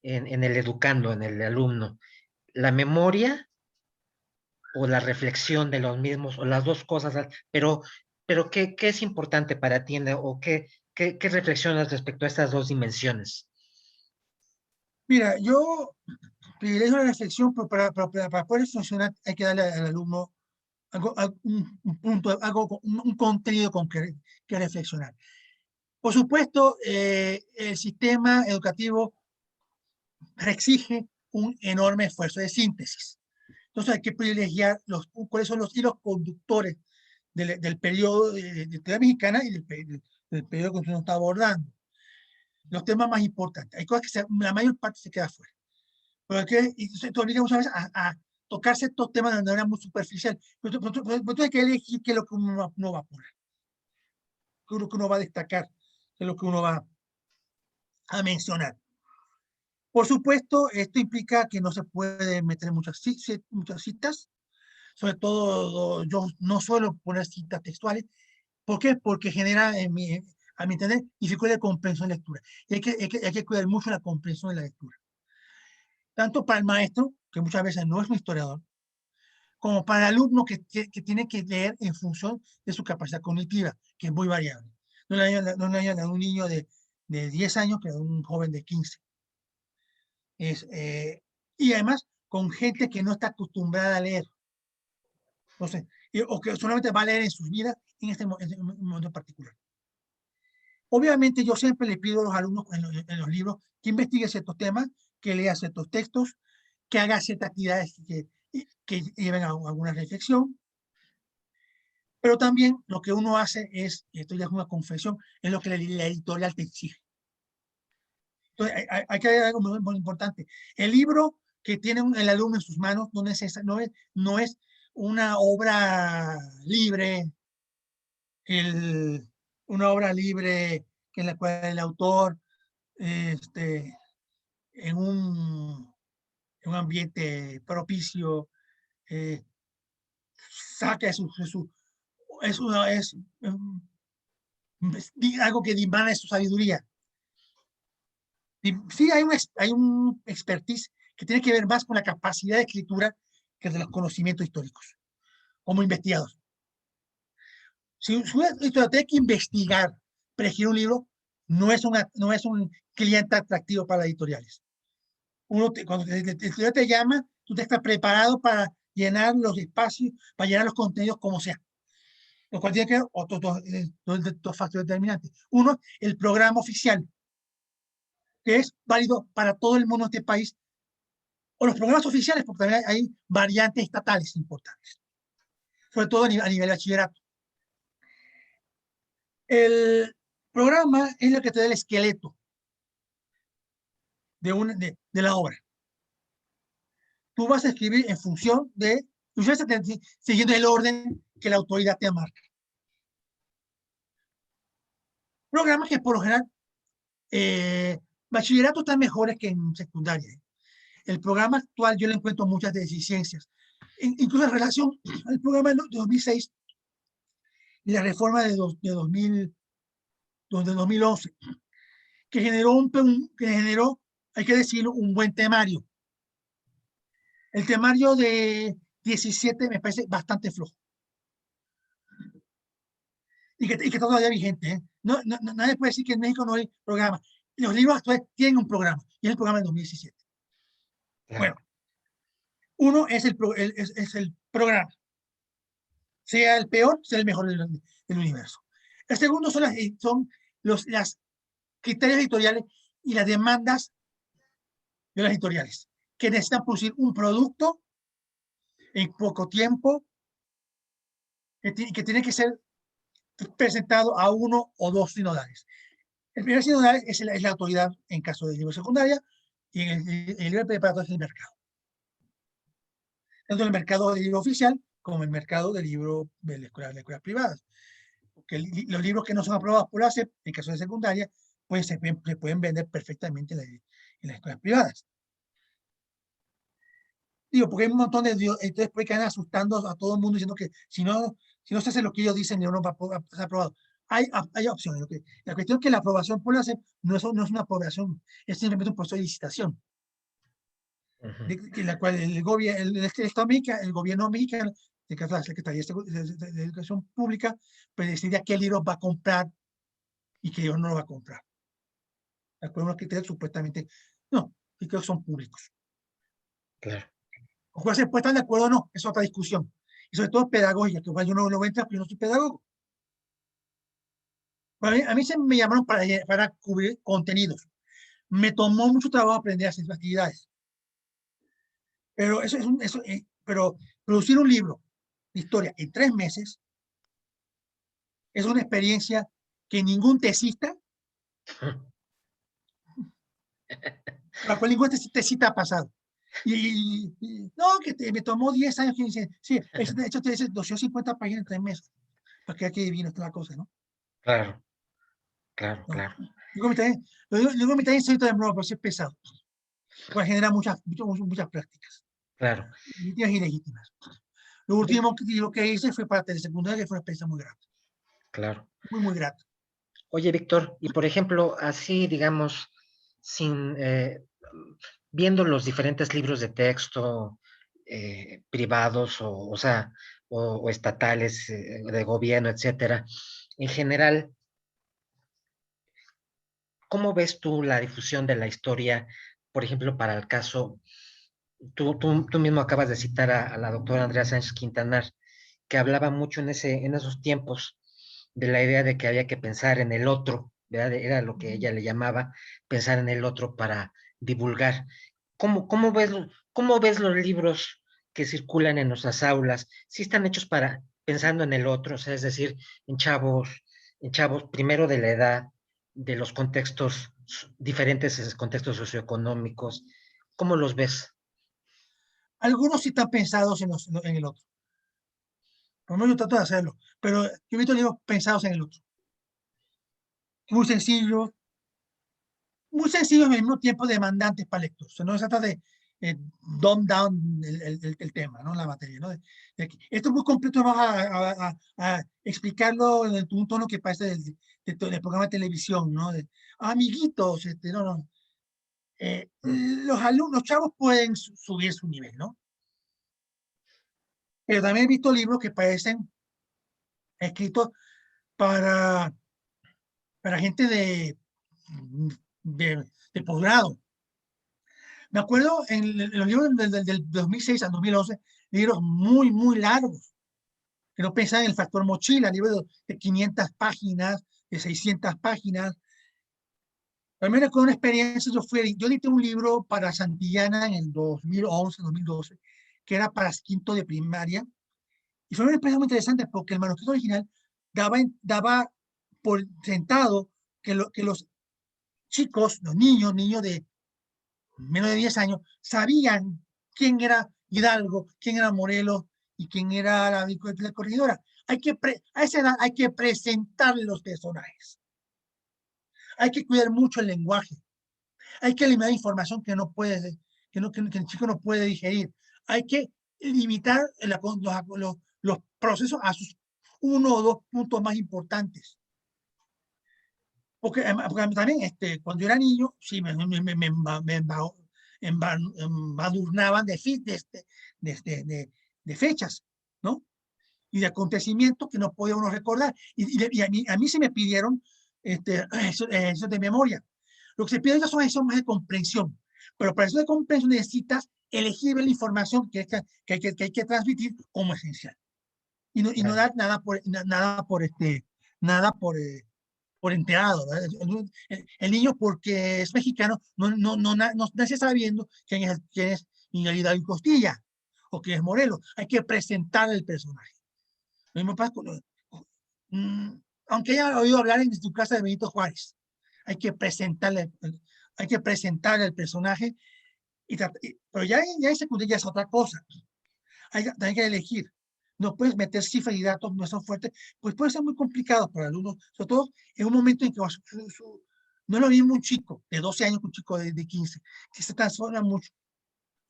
en el educando, en el alumno? ¿La memoria o la reflexión de los mismos, o las dos cosas? Pero ¿qué es importante para ti, o qué reflexionas respecto a estas dos dimensiones? Mira, yo privilegio la reflexión, pero para poder funcionar hay que darle al alumno un punto, un contenido con que reflexionar. Por supuesto, el sistema educativo exige un enorme esfuerzo de síntesis. Entonces hay que privilegiar cuáles son los hilos conductores del periodo de la historia mexicana y del periodo que uno está abordando. Los temas más importantes. Hay cosas que la mayor parte se queda fuera. Porque y se te obliga muchas veces a tocarse estos temas de manera muy superficial. Pero tú hay que elegir qué es lo que uno va a poner, qué es lo que uno va a destacar, qué es lo que uno va a mencionar. Por supuesto, esto implica que no se puede meter muchas citas, sobre todo yo no suelo poner citas textuales, ¿Por qué? Porque genera, a mi entender, dificultad de comprensión de lectura. Y hay que cuidar mucho la comprensión de la lectura. Tanto para el maestro, que muchas veces no es un historiador, como para el alumno que tiene que leer en función de su capacidad cognitiva, que es muy variable. No le a un niño de 10 años que a un joven de 15. Es, y además con gente que no está acostumbrada a leer. Entonces, o que solamente va a leer en sus vidas en este momento en particular. Obviamente yo siempre le pido a los alumnos en los libros que investiguen ciertos temas, que lea ciertos textos, que haga ciertas actividades que lleven a alguna reflexión, pero también lo que uno hace es, y esto ya es una confesión, es lo que la editorial te exige. Entonces hay que ver algo muy importante. El libro que tiene el alumno en sus manos no es una obra libre, una obra libre en la cual el autor este, en un ambiente propicio eh, saca algo que dimana de su sabiduría. Sí, hay un expertise que tiene que ver más con la capacidad de escritura que de los conocimientos históricos, como investigador. Si un historiador tiene que investigar para escribir un libro, no es un cliente atractivo para las editoriales. Cuando el estudiante te llama, tú te estás preparado para llenar los espacios, para llenar los contenidos como sea. Lo cual tiene que ver dos factores determinantes. Uno, el programa oficial, que es válido para todo el mundo de este país, o los programas oficiales, porque también hay variantes estatales importantes, sobre todo a nivel de bachillerato. El programa es lo que te da el esqueleto de la obra. Tú vas a escribir en función de, siguiendo el orden que la autoridad te marca. Programas que por lo general, bachillerato están mejores que en secundaria. El programa actual yo le encuentro muchas deficiencias, incluso en relación al programa de 2006 y la reforma de 2011, que generó, hay que decirlo, un buen temario. El temario de 17 me parece bastante flojo. Y que está todavía vigente. ¿eh? Nadie puede decir que en México no hay programa. Los libros actuales tienen un programa, y es el programa del 2017. Claro. Bueno, uno es el programa. Sea el peor, sea el mejor del universo. El segundo son las criterios editoriales y las demandas de las editoriales, que necesitan producir un producto en poco tiempo, que tiene que ser presentado a uno o dos sinodales. El primer sinodal es la autoridad en caso de libro secundaria, y el libro preparatorio es el mercado. Tanto el mercado del libro oficial como el mercado del libro de las escuelas privadas. Porque los libros que no son aprobados por la SEP, en caso de secundaria, pues se pueden vender perfectamente en las escuelas privadas. Digo, porque hay un montón de entonces puede quedar asustando a todo el mundo diciendo que si no se hace lo que ellos dicen, no va a ser aprobado. Hay opciones. La cuestión es que la aprobación por la SEP no es una aprobación, es simplemente un proceso de licitación. En la cual el gobierno mexicano, en caso de la Secretaría de Educación Pública, pues decide qué libros va a comprar y qué libros no lo va a comprar. De acuerdo a unos criterios supuestamente, no, y creo que son públicos. Claro. O jueces pueden estar de acuerdo o no, es otra discusión. Y sobre todo pedagógica, que yo no lo voy a entrar, pero yo no soy pedagogo. A mí se me llamaron para cubrir contenidos. Me tomó mucho trabajo aprender a hacer actividades. Pero pero producir un libro de historia en 3 meses es una experiencia que ningún tesista, la cual ningún tesista ha pasado. No, me tomó 10 años. Que dice, sí, de hecho te dice 250 páginas en 3 meses. Para que adivino esta la cosa, ¿no? Claro, claro, No. claro. Luego mi taller de nuevo, pero sí es pesado. Pues genera muchas prácticas. Claro. Legítimas y legítimas. Lo último que hice fue para telesecundaria, que fue una experiencia muy grande. claro. Muy, muy grato. Oye, Víctor, y por ejemplo, así, digamos, sin viendo los diferentes libros de texto privados o sea, o estatales, de gobierno, etcétera, en general, ¿cómo ves tú la difusión de la historia, por ejemplo, para el caso, tú mismo acabas de citar a la doctora Andrea Sánchez Quintanar, que hablaba mucho en esos tiempos de la idea de que había que pensar en el otro, ¿verdad? Era lo que ella le llamaba pensar en el otro para divulgar. ¿Cómo ves, cómo ves los libros que circulan en nuestras aulas? ¿Sí están hechos para pensando en el otro? O sea, es decir, en chavos, en chavos primero de la edad, de los contextos, diferentes contextos socioeconómicos. ¿Cómo los ves? Algunos sí están pensados en el otro. Por lo menos yo trato de hacerlo. Pero yo he visto libros pensados en el otro. Muy sencillo, muy sencillo al mismo tiempo demandantes para lectores. O sea, no se trata de dumb down el tema, ¿no? La materia, ¿no? Esto es muy completo, vamos a explicarlo en un tono que parece del programa de televisión, ¿no? Amiguitos, no, no. Los alumnos, los chavos pueden subir su nivel, ¿no? Pero también he visto libros que parecen escritos para, para gente de posgrado. Me acuerdo en los libros del 2006 al 2011, libros muy, muy largos, que no pensaban en el factor mochila, libros de 500 páginas, de 600 páginas. Al menos con una experiencia, yo edité un libro para Santillana en el 2011, 2012, que era para quinto de primaria, y fue una experiencia muy interesante porque el manuscrito original daba por sentado que los chicos, los niños de menos de 10 años, sabían quién era Hidalgo, quién era Morelos y quién era la corregidora. A esa edad hay que presentar los personajes. Hay que cuidar mucho el lenguaje. Hay que eliminar información que no puede, que el chico no puede digerir. Hay que limitar los procesos a sus uno o dos puntos más importantes. Porque también cuando yo era niño, sí, embadurnaban de fechas, ¿no? Y de acontecimientos que no podía uno recordar. Y a mí se me pidieron eso de memoria. Lo que se pide son esos más de comprensión. Pero para eso de comprensión necesitas elegir la información que hay que transmitir como esencial. Y no Claro, dar nada por enterado. El niño, porque es mexicano, no nace sabiendo quién es Miguel Hidalgo Costilla o quién es Morelos. Hay que presentar el personaje. Lo mismo pasa mm, aunque haya oído hablar en su casa de Benito Juárez, hay que hay que presentarle el personaje, pero ya en secundaria ya es otra cosa. Hay que elegir. No puedes meter cifras y datos, no son fuertes, pues puede ser muy complicado para el alumno, sobre todo en un momento en que no es lo mismo un chico de 12 años que un chico de 15, que se transforma mucho.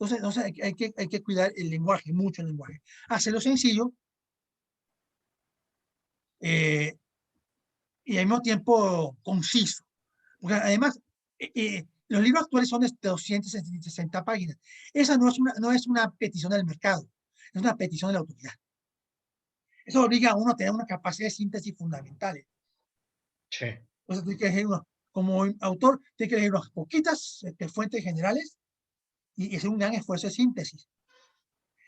Entonces hay que cuidar el lenguaje, mucho el lenguaje. Hacerlo sencillo eh, y al mismo tiempo conciso. Porque además, los libros actuales son de 260 páginas. Esa no es una petición del mercado, es una petición de la autoridad. Eso obliga a uno a tener una capacidad de síntesis fundamentales. sí, Entonces, tiene que elegir como autor, tiene que elegir unas poquitas fuentes generales y hacer un gran esfuerzo de síntesis.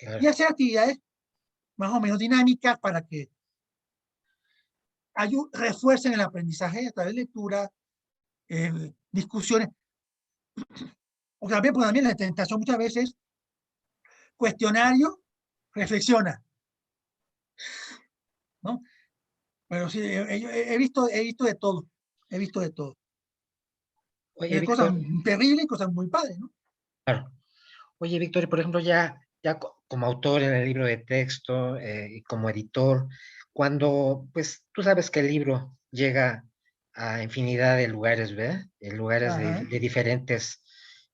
Y claro. hacer actividades más o menos dinámicas para que refuercen el aprendizaje a través de lectura, discusiones. O también, pues también la tentación muchas veces, cuestionario, reflexiona, ¿no? Pero sí, he visto de todo, he visto de todo. Oye, Hay cosas Víctor, terribles y cosas muy padres, ¿no? claro. Oye, Víctor, y por ejemplo, ya como autor en el libro de texto y como editor, cuando, pues, tú sabes que el libro llega a infinidad de lugares, ¿verdad? En lugares Ajá. de diferentes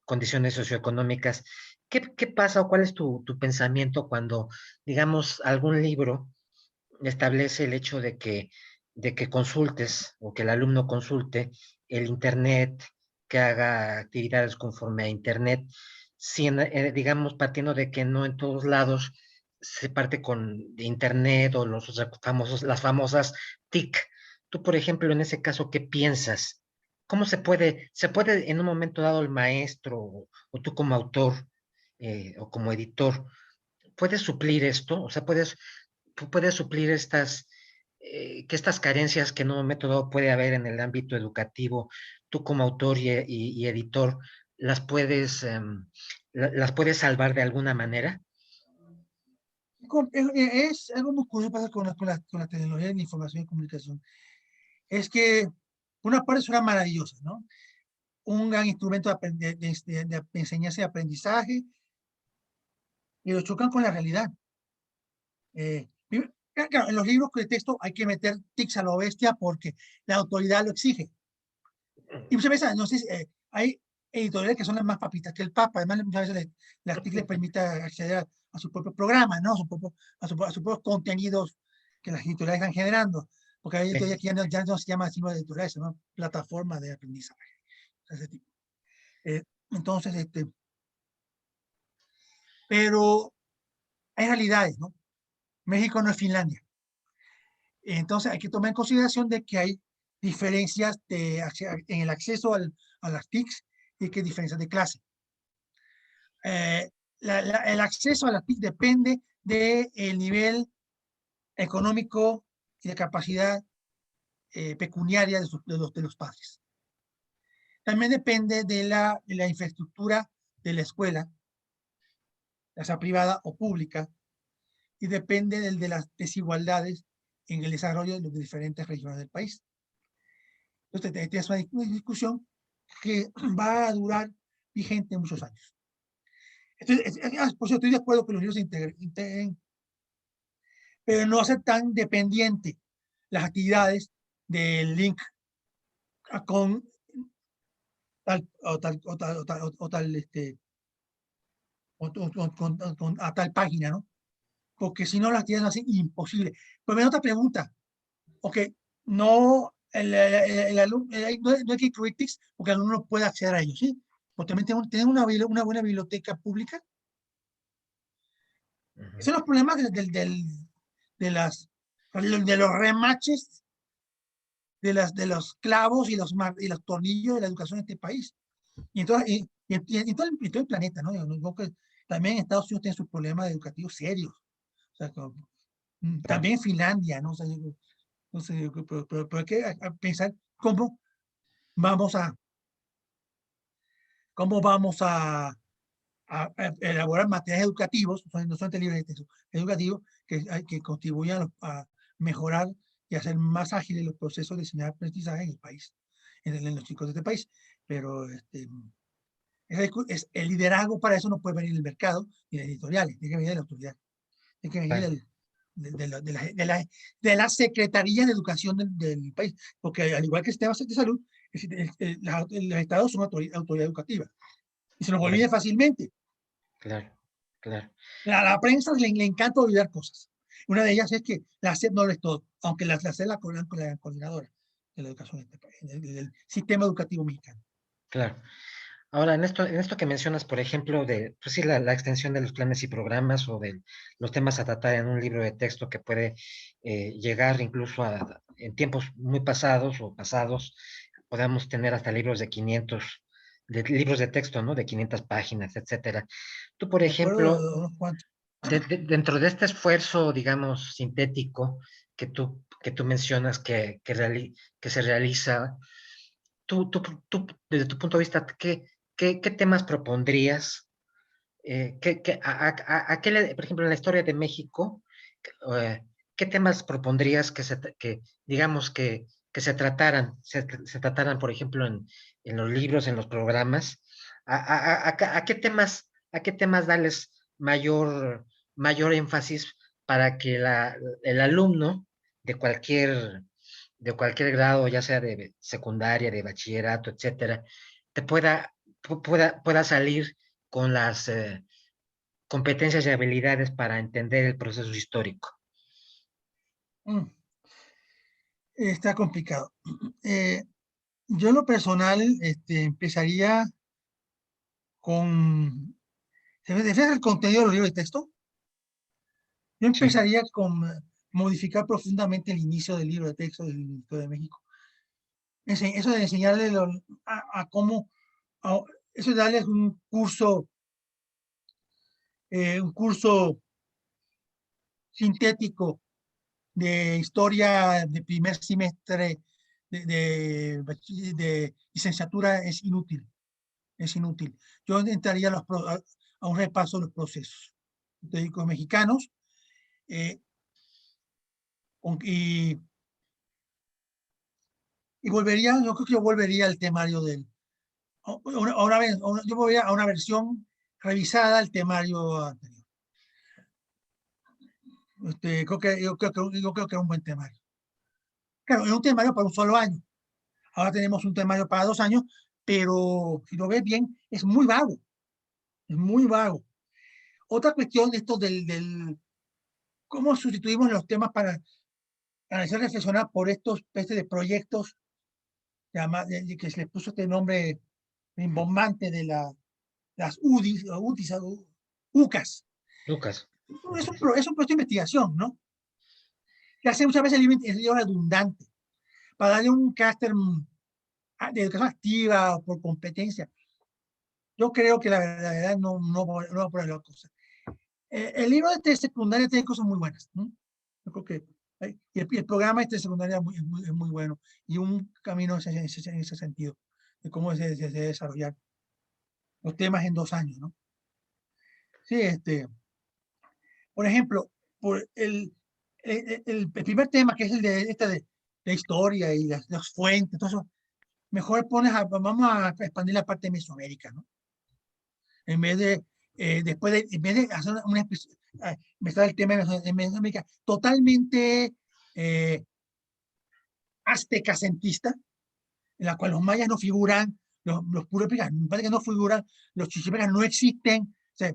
condiciones socioeconómicas. ¿Qué pasa o cuál es tu pensamiento cuando, digamos, algún libro establece el hecho de que de que consultes o que el alumno consulte el Internet, que haga actividades conforme a Internet, digamos, partiendo de que no en todos lados se parte con de Internet o las famosas TIC. Tú, por ejemplo, en ese caso, ¿qué piensas? ¿Cómo se puede en un momento dado el maestro o tú como autor o como editor, puedes suplir esto? O sea, puedes suplir que estas carencias que en un momento dado puede haber en el ámbito educativo, tú como autor y editor, las puedes salvar de alguna manera. Es algo muy curioso pasa con la tecnología de la información y comunicación. Es que una parte suena maravillosa, ¿no? Un gran instrumento de enseñanza y aprendizaje, y lo chocan con la realidad. Claro, en los libros de texto hay que meter tics a lo bestia porque la autoridad lo exige. Y muchas veces, no sé, hay editoriales que son las más papitas que el Papa. Además, muchas veces las TIC les permite acceder a su propio programa, ¿no? A sus propios contenidos que las editoriales están generando. Porque hay editoriales que ya no se llaman así editoriales, se llaman plataformas de aprendizaje. Ese tipo. Entonces, pero hay realidades, ¿no? México no es Finlandia. Entonces hay que tomar en consideración de que hay diferencias en el acceso a las TICs y que hay diferencias de clase. El acceso a las TIC depende del nivel económico y de capacidad pecuniaria de los padres. También depende de la infraestructura de la escuela, ya sea privada o pública, y depende de las desigualdades en el desarrollo de las diferentes regiones del país. Entonces, es una discusión que va a durar vigente muchos años. Por eso estoy de acuerdo que los niños se integren, pero no hacer tan dependiente las actividades del link con a tal página, ¿no? Porque si no las actividades hacen imposible. Pero me da otra pregunta. Ok, no, no hay que incluir TICs porque el alumno no puede acceder a ellos, ¿sí? Porque también tienen una buena biblioteca pública. Esos son los problemas de los remaches de los clavos y los tornillos de la educación en este país. Y, en todo el planeta, ¿no? También en Estados Unidos tienen sus problemas educativos serios. O sea, también en Finlandia, ¿no? O sea, no sé, pero hay que pensar vamos a, cómo vamos a elaborar materiales educativos, no solamente libros de texto, educativos, que contribuyan a mejorar y hacer más ágiles los procesos de enseñanza-aprendizaje en el país, en los chicos de este país. Pero el liderazgo para eso no puede venir del mercado ni de editoriales, tiene que venir de la autoridad, tiene que venir de la Secretaría de Educación del país, porque al igual que el sistema de salud, los estados son autoridad educativa y se nos olvida fácilmente. Claro, claro. A la prensa le encanta olvidar cosas. Una de ellas es que la SEP no lo es todo, aunque la SEP la coordinadora de la educación en este país, del sistema educativo mexicano. Claro. Ahora, en esto que mencionas, por ejemplo, pues sí, la extensión de los planes y programas o de los temas a tratar en un libro de texto que puede llegar incluso en tiempos muy pasados o pasados, podamos tener hasta libros de 500, libros de texto, ¿no? De 500 páginas, etcétera. Tú, por Me acuerdo ejemplo, de unos cuantos. dentro de este esfuerzo, digamos, sintético que tú mencionas que se realiza, desde tu punto de vista, ¿qué temas propondrías? Por ejemplo, en la historia de México, eh, ¿qué temas propondrías digamos, que se trataran, por ejemplo, en los libros, en los programas? ¿A qué temas darles mayor énfasis para que el alumno de cualquier, de cualquier grado, ya sea de secundaria, de bachillerato, etcétera, te pueda salir con las competencias y habilidades para entender el proceso histórico? Mm. está complicado. Yo en lo personal empezaría con, ¿defines el contenido de los libros de texto? Yo Sí, empezaría con modificar profundamente el inicio del libro de texto del Instituto de México. Eso de enseñarle a cómo, a- eso de darles un curso sintético de historia de primer semestre de licenciatura es inútil, es inútil. Yo entraría a un repaso de los procesos históricos mexicanos eh, y, volvería, yo creo que yo volvería al temario yo volvería a una versión revisada del temario anterior. Yo creo que es un buen temario. Claro, es un temario para un solo año. Ahora tenemos un temario para 2 años, pero si lo ves bien, es muy vago. Es muy vago. Otra cuestión de esto del cómo sustituimos los temas para hacer reflexionar por estos especies de proyectos que se les puso este nombre rimbombante de las UDIs, o UTIs, o UCAS. Lucas. Es Ujú. es un proyecto de investigación, ¿no? Que hace muchas veces el libro redundante para darle un carácter de educación activa o por competencia. Yo creo que la verdad no va por ahí la cosa. El libro de secundaria tiene cosas muy buenas, ¿no? Yo creo que y el programa de secundaria es muy bueno y un camino en ese sentido de cómo se debe desarrollar los temas en 2 años, ¿no? Sí, por ejemplo, por el primer tema que es el de la historia y las fuentes, todo eso, mejor vamos a expandir la parte de Mesoamérica, ¿no? En vez de, en vez de hacer empezar el tema de Mesoamérica totalmente eh, azteca-centista, en la cual los mayas no figuran, los purépicas me parece que no figuran, los chichimecas no existen, o sea,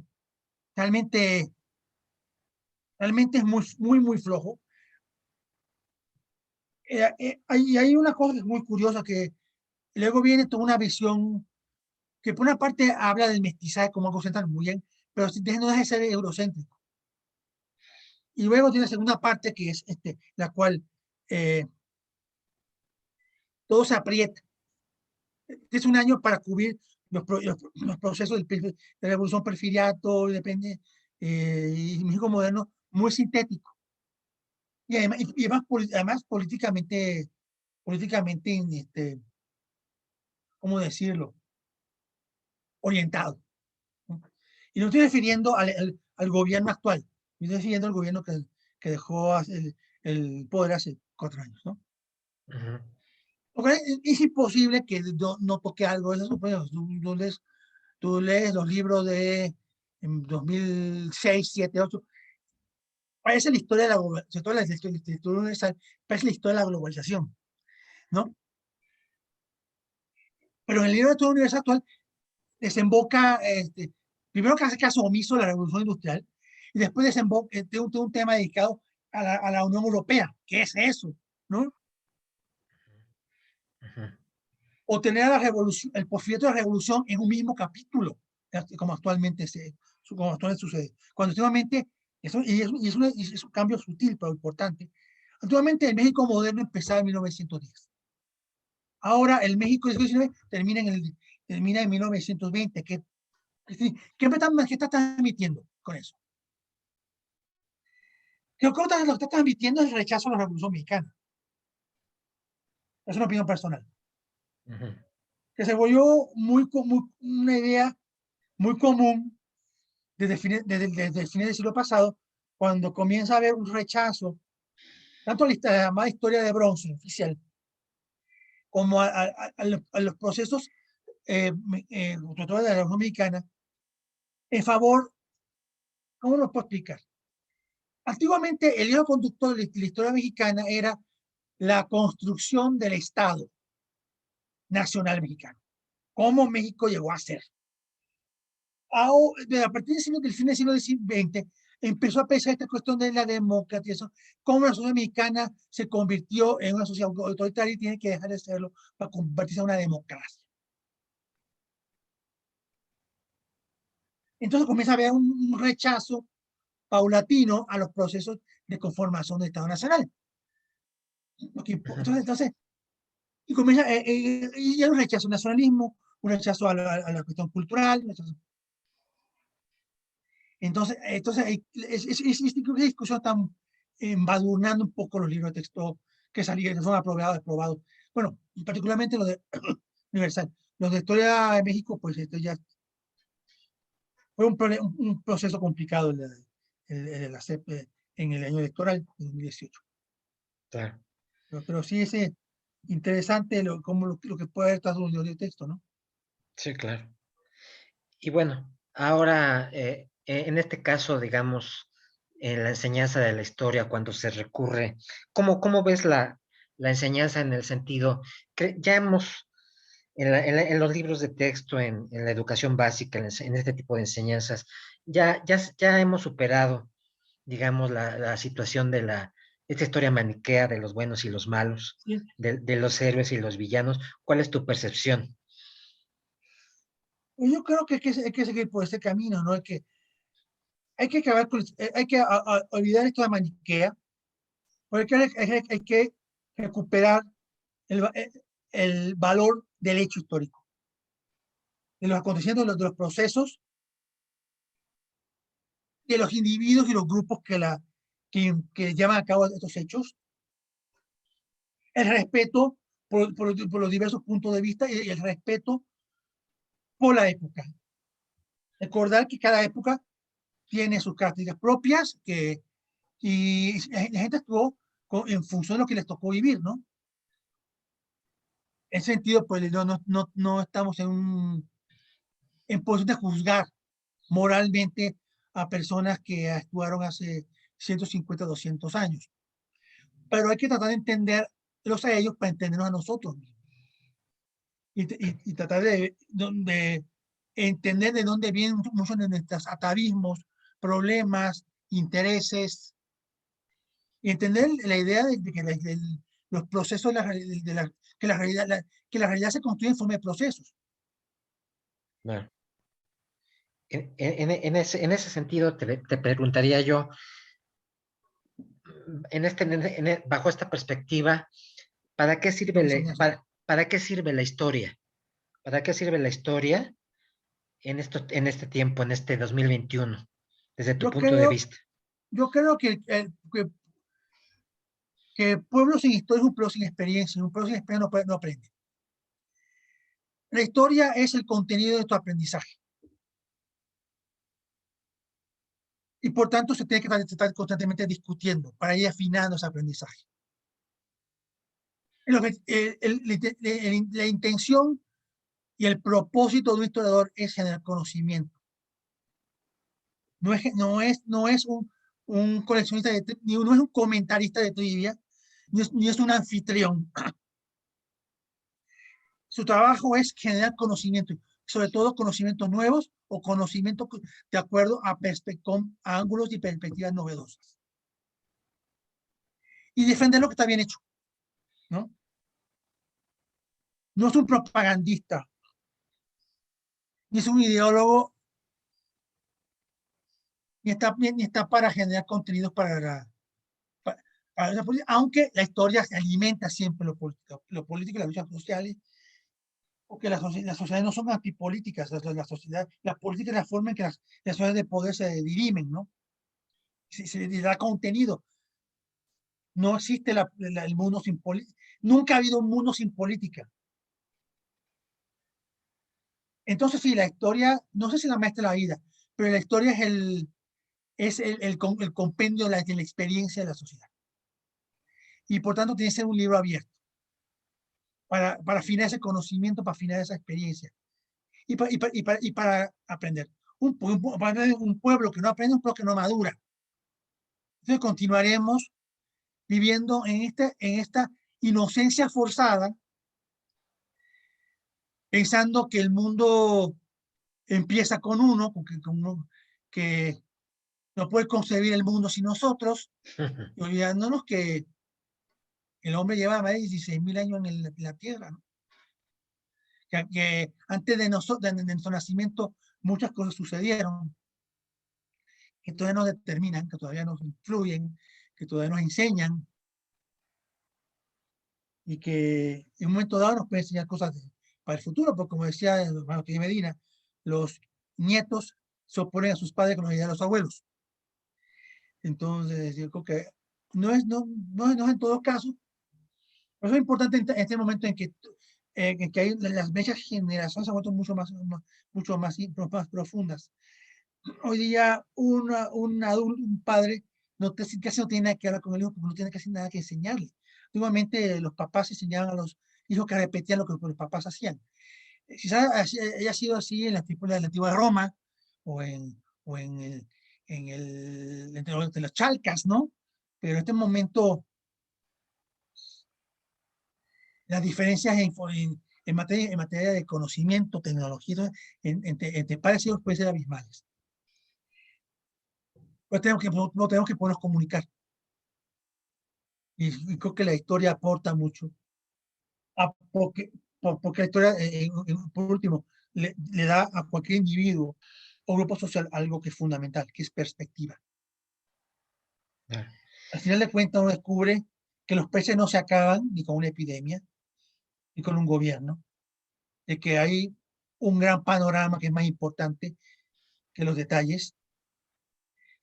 realmente, realmente es muy flojo. Hay una cosa que es muy curiosa, que luego viene toda una visión que por una parte habla del mestizaje como algo central, muy bien, pero no deja de ser eurocéntrico. Y luego tiene la segunda parte que es la cual eh, todo se aprieta. Es un año para cubrir los procesos de la revolución porfiriato, depende, y México moderno, muy sintético. Además políticamente, ¿cómo decirlo? Orientado, ¿no? Y no estoy refiriendo al gobierno actual, estoy refiriendo al gobierno que dejó el poder hace 4 años, ¿no? Ujú. Porque es imposible que no toque algo de eso. Pues, tú lees los libros de 2006, 7, 8, parece la historia de la globalización, sobre todo la literatura universal, parece la historia de la globalización, ¿no? Pero en el libro de literatura universal actual desemboca, primero que hace caso omiso a la revolución industrial, y después desemboca un tema dedicado a la Unión Europea. ¿Qué es eso? ¿No? Ujú. O tener a la revolución, el porfiriato de la revolución en un mismo capítulo, como actualmente sucede. Cuando últimamente, es un cambio sutil pero importante, actualmente el México moderno empezaba en 1910. Ahora el México del siglo XIX termina en 1920. ¿Qué está transmitiendo con eso? Creo que lo que está transmitiendo es el rechazo a la Revolución Mexicana. Es una opinión personal. Ujú. Que se volvió una idea muy común desde el fin del siglo pasado, cuando comienza a haber un rechazo, tanto a la llamada historia de bronce oficial, como a los procesos de la Revolución Mexicana, en favor, ¿cómo lo puedo explicar? Antiguamente, el hilo conductor de la historia mexicana era la construcción del Estado Nacional Mexicano, cómo México llegó a ser. A partir del fin del siglo XX, empezó a pensar esta cuestión de la democracia, eso, cómo la sociedad mexicana se convirtió en una sociedad autoritaria y tiene que dejar de serlo para convertirse en una democracia. Entonces comienza a haber un rechazo paulatino a los procesos de conformación del Estado Nacional. Entonces, y comienza, y hay un rechazo al nacionalismo, un rechazo a la cuestión cultural. Entonces creo que la discusión está embadurnando un poco los libros de texto que salieron, que son aprobados. Bueno, particularmente los de Universal. Los de Historia de México, pues esto ya fue un proceso complicado el la CEP en el año electoral de 2018. Claro. Pero sí es interesante lo que puede haber tras un libro de texto, ¿no? Sí, claro. Y bueno, ahora, en este caso, digamos, en la enseñanza de la historia, cuando se recurre, ¿cómo ves la enseñanza en el sentido que ya hemos, en los libros de texto, en la educación básica, en este tipo de enseñanzas, ya hemos superado, digamos, la situación de esta historia maniquea de los buenos y los malos, Sí. de los héroes y los villanos? ¿Cuál es tu percepción? Y yo creo que hay que seguir por ese camino, ¿no? Hay que acabar con, hay que olvidar esto de maniquea, porque hay que recuperar el valor del hecho histórico, de los acontecimientos, de los procesos, de los individuos y los grupos que llevan a cabo estos hechos, el respeto por los diversos puntos de vista y el respeto por la época. Recordar que cada época tiene sus características propias y la gente actuó en función de lo que les tocó vivir, ¿no? En ese sentido, pues no estamos en posición de juzgar moralmente a personas que actuaron hace 150, 200 años. Pero hay que tratar de entenderlos a ellos para entendernos a nosotros mismos. Y tratar de entender de dónde vienen muchos de nuestros atavismos, problemas, intereses, y entender la idea de que los procesos, que la realidad se construye en forma de procesos. Bueno, en ese sentido, te preguntaría yo, bajo esta perspectiva, ¿para qué Lo sirve, enseñaste. para qué sirve la historia? ¿Para qué sirve la historia en este tiempo, en este 2021, desde tu Yo punto de creo, vista? yo creo que pueblo sin historia es un pueblo sin experiencia, y un pueblo sin experiencia no aprende. La historia es el contenido de tu aprendizaje. Y por tanto se tiene que estar constantemente discutiendo para ir afinando ese aprendizaje. La intención y el propósito de un historiador es generar conocimiento. No es un coleccionista no es un comentarista de trivia, ni es un anfitrión. Su trabajo es generar conocimiento, sobre todo conocimientos nuevos o conocimientos de acuerdo a ángulos y perspectivas novedosas. Y defender lo que está bien hecho, ¿no? No es un propagandista, ni es un ideólogo, ni está para generar contenidos para la política, aunque la historia se alimenta siempre lo político y las luchas sociales, porque las sociedades no son antipolíticas, la política es la forma en que las sociedades de poder se dirimen, ¿no? Se le da contenido. No existe el mundo sin política. Nunca ha habido un mundo sin política. Entonces, sí, la historia, no sé si la maestra de la vida, pero la historia es el compendio de la experiencia de la sociedad. Y por tanto, tiene que ser un libro abierto para afinar ese conocimiento, para afinar esa experiencia y para aprender. Un pueblo que no aprende, un pueblo que no madura. Entonces, continuaremos viviendo en esta inocencia forzada, pensando que el mundo empieza con uno, que no puede concebir el mundo sin nosotros, y olvidándonos que el hombre lleva más de 16.000 años en la Tierra, ¿no? Que antes de, de nuestro nacimiento muchas cosas sucedieron, que todavía nos determinan, que todavía nos influyen, que todavía nos enseñan, y que en un momento dado nos pueden enseñar cosas para el futuro, porque como decía el hermano Tony Medina, los nietos se oponen a sus padres con los ideas de los abuelos. Entonces, yo creo que no es en todos casos. Por eso es importante en este momento en que hay, las mechas generaciones se han vuelto mucho más profundas. Hoy día un adulto, un padre, casi no tiene nada que hablar con el hijo porque no tiene casi nada que enseñarle. Antiguamente los papás enseñaban a los hijos que repetían lo que los papás hacían. Quizás haya sido así en la antigua Roma o entre los chalcas, ¿no? Pero en este momento las diferencias en materia de conocimiento, tecnología, entre padres y hijos pueden ser abismales. Pues no tenemos que podernos comunicar. Y creo que la historia aporta mucho. Porque la historia, por último, le da a cualquier individuo o grupo social algo que es fundamental, que es perspectiva. Al final de cuentas, uno descubre que los peces no se acaban ni con una epidemia, ni con un gobierno, de que hay un gran panorama que es más importante que los detalles.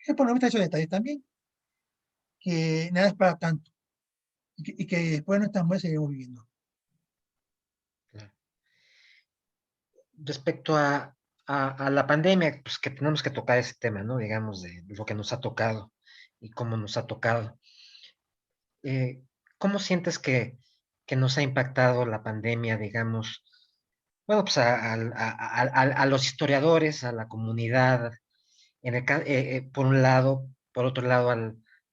El panorama está hecho de detalles también, que nada es para tanto, y que después de nuestras muertes seguimos viviendo. Respecto a la pandemia, pues que tenemos que tocar ese tema, ¿no? Digamos, de lo que nos ha tocado y cómo nos ha tocado. ¿Cómo sientes que nos ha impactado la pandemia, digamos? Bueno, pues a los historiadores, a la comunidad, por un lado, por otro lado,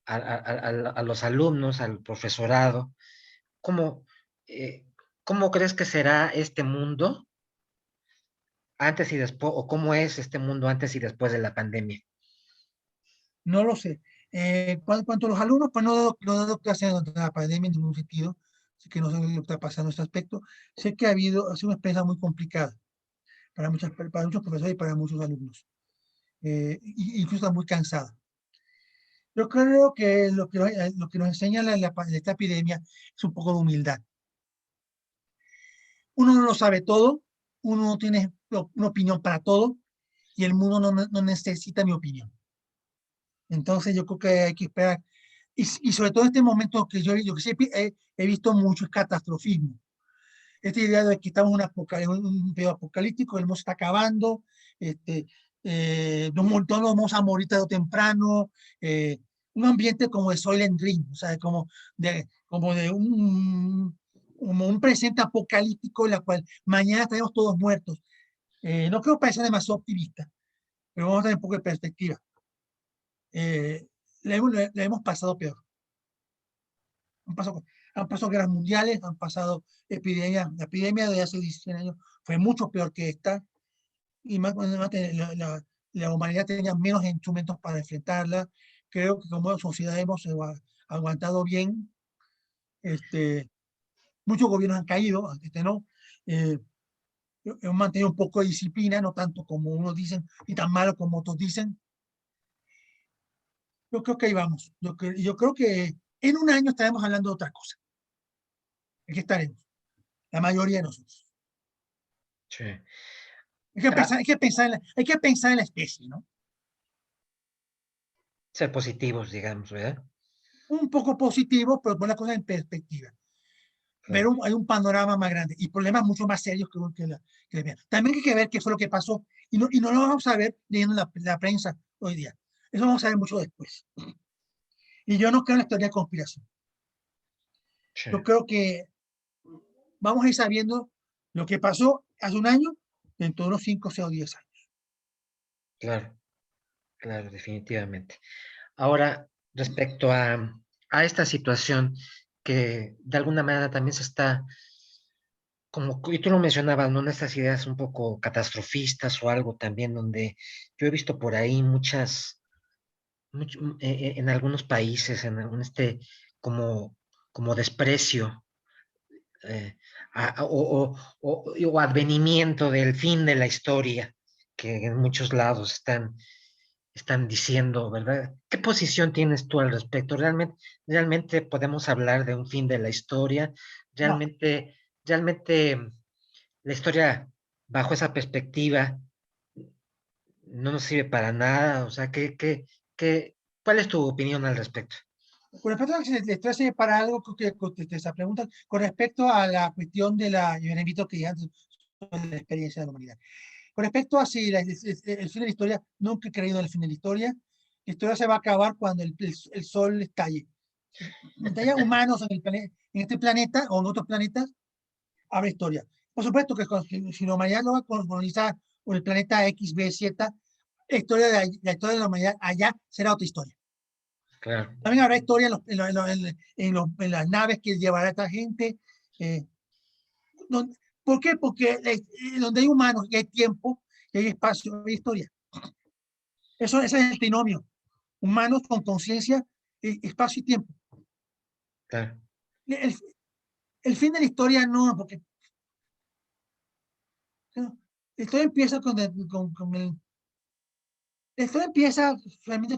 a los alumnos, al profesorado. ¿Cómo, eh, cómo crees que será este mundo antes y después, o cómo es este mundo antes y después de la pandemia? No lo sé. Cuanto a los alumnos, pues no he dado clases durante la pandemia en ningún sentido, así que no sé lo que está pasando en este aspecto. Sé que ha sido una experiencia muy complicada para muchos profesores y para muchos alumnos. Incluso está muy cansada. Yo creo que lo que nos enseña esta epidemia es un poco de humildad. Uno no lo sabe todo, uno no tiene una opinión para todo, y el mundo no necesita mi opinión. Entonces yo creo que hay que esperar. Y sobre todo en este momento que yo que sí he visto mucho es catastrofismo. Esta idea de que estamos en un periodo apocalíptico, el mundo se está acabando, este, todos nos vamos a morir tarde o temprano, un ambiente como de Soylent Green, o sea, como de como un presente apocalíptico en la cual mañana estaremos todos muertos. No creo parecer demasiado optimista, pero vamos a tener un poco de perspectiva. Eh, le hemos pasado peor. Han pasado, han pasado guerras mundiales, han pasado epidemias. La epidemia de hace 17 años fue mucho peor que esta, y más cuando la humanidad tenía menos instrumentos para enfrentarla. Creo que como sociedad hemos aguantado bien. Este, muchos gobiernos han caído, no. Eh, hemos mantenido un poco de disciplina, no tanto como unos dicen, y tan malo como otros dicen. Yo creo que ahí vamos. Yo creo que en un año estaremos hablando de otra cosa. Aquí estaremos, la mayoría de nosotros. Sí. Hay que pensar en la especie, ¿no? Ser positivos, digamos, ¿verdad? Un poco positivo, pero poner las cosas en perspectiva. Claro. Hay un panorama más grande y problemas mucho más serios También hay que ver qué fue lo que pasó y no lo vamos a ver leyendo la prensa hoy día. Eso vamos a ver mucho después. Y yo no creo en la teoría de conspiración. Sí. Yo creo que vamos a ir sabiendo lo que pasó hace un año dentro de unos 5, 6 o 10 años. Claro, claro, definitivamente. Ahora, respecto a esta situación que de alguna manera también se está, como y tú lo mencionabas, ¿no? En estas ideas un poco catastrofistas o algo también, donde yo he visto por ahí muchas, en algunos países, como, como desprecio, eh, o advenimiento del fin de la historia, que en muchos lados están diciendo, ¿verdad? ¿Qué posición tienes tú al respecto? ¿Realmente podemos hablar de un fin de la historia? No, ¿Realmente la historia bajo esa perspectiva no nos sirve para nada? O sea, ¿cuál es tu opinión al respecto? con respecto a que se les trece para algo que contesté esa pregunta, con respecto a la cuestión de la, yo le invito que digan sobre la experiencia de la humanidad. Con respecto a si el fin de la historia, nunca he creído en el fin de la historia. La historia se va a acabar cuando el sol estalle. Mientras haya humanos en este planeta o en otros planetas, habrá historia. Por supuesto que si la humanidad lo va a colonizar por el planeta X, B, Z, la historia de la humanidad allá será otra historia. Claro, También habrá historia en las naves que llevará esta gente. Eh, ¿Por qué? Porque donde hay humanos y hay tiempo y hay espacio, hay historia. Ese es el trinomio. Humanos con conciencia, espacio y tiempo. claro, El, el fin de la historia no, porque no, la historia empieza esto empieza realmente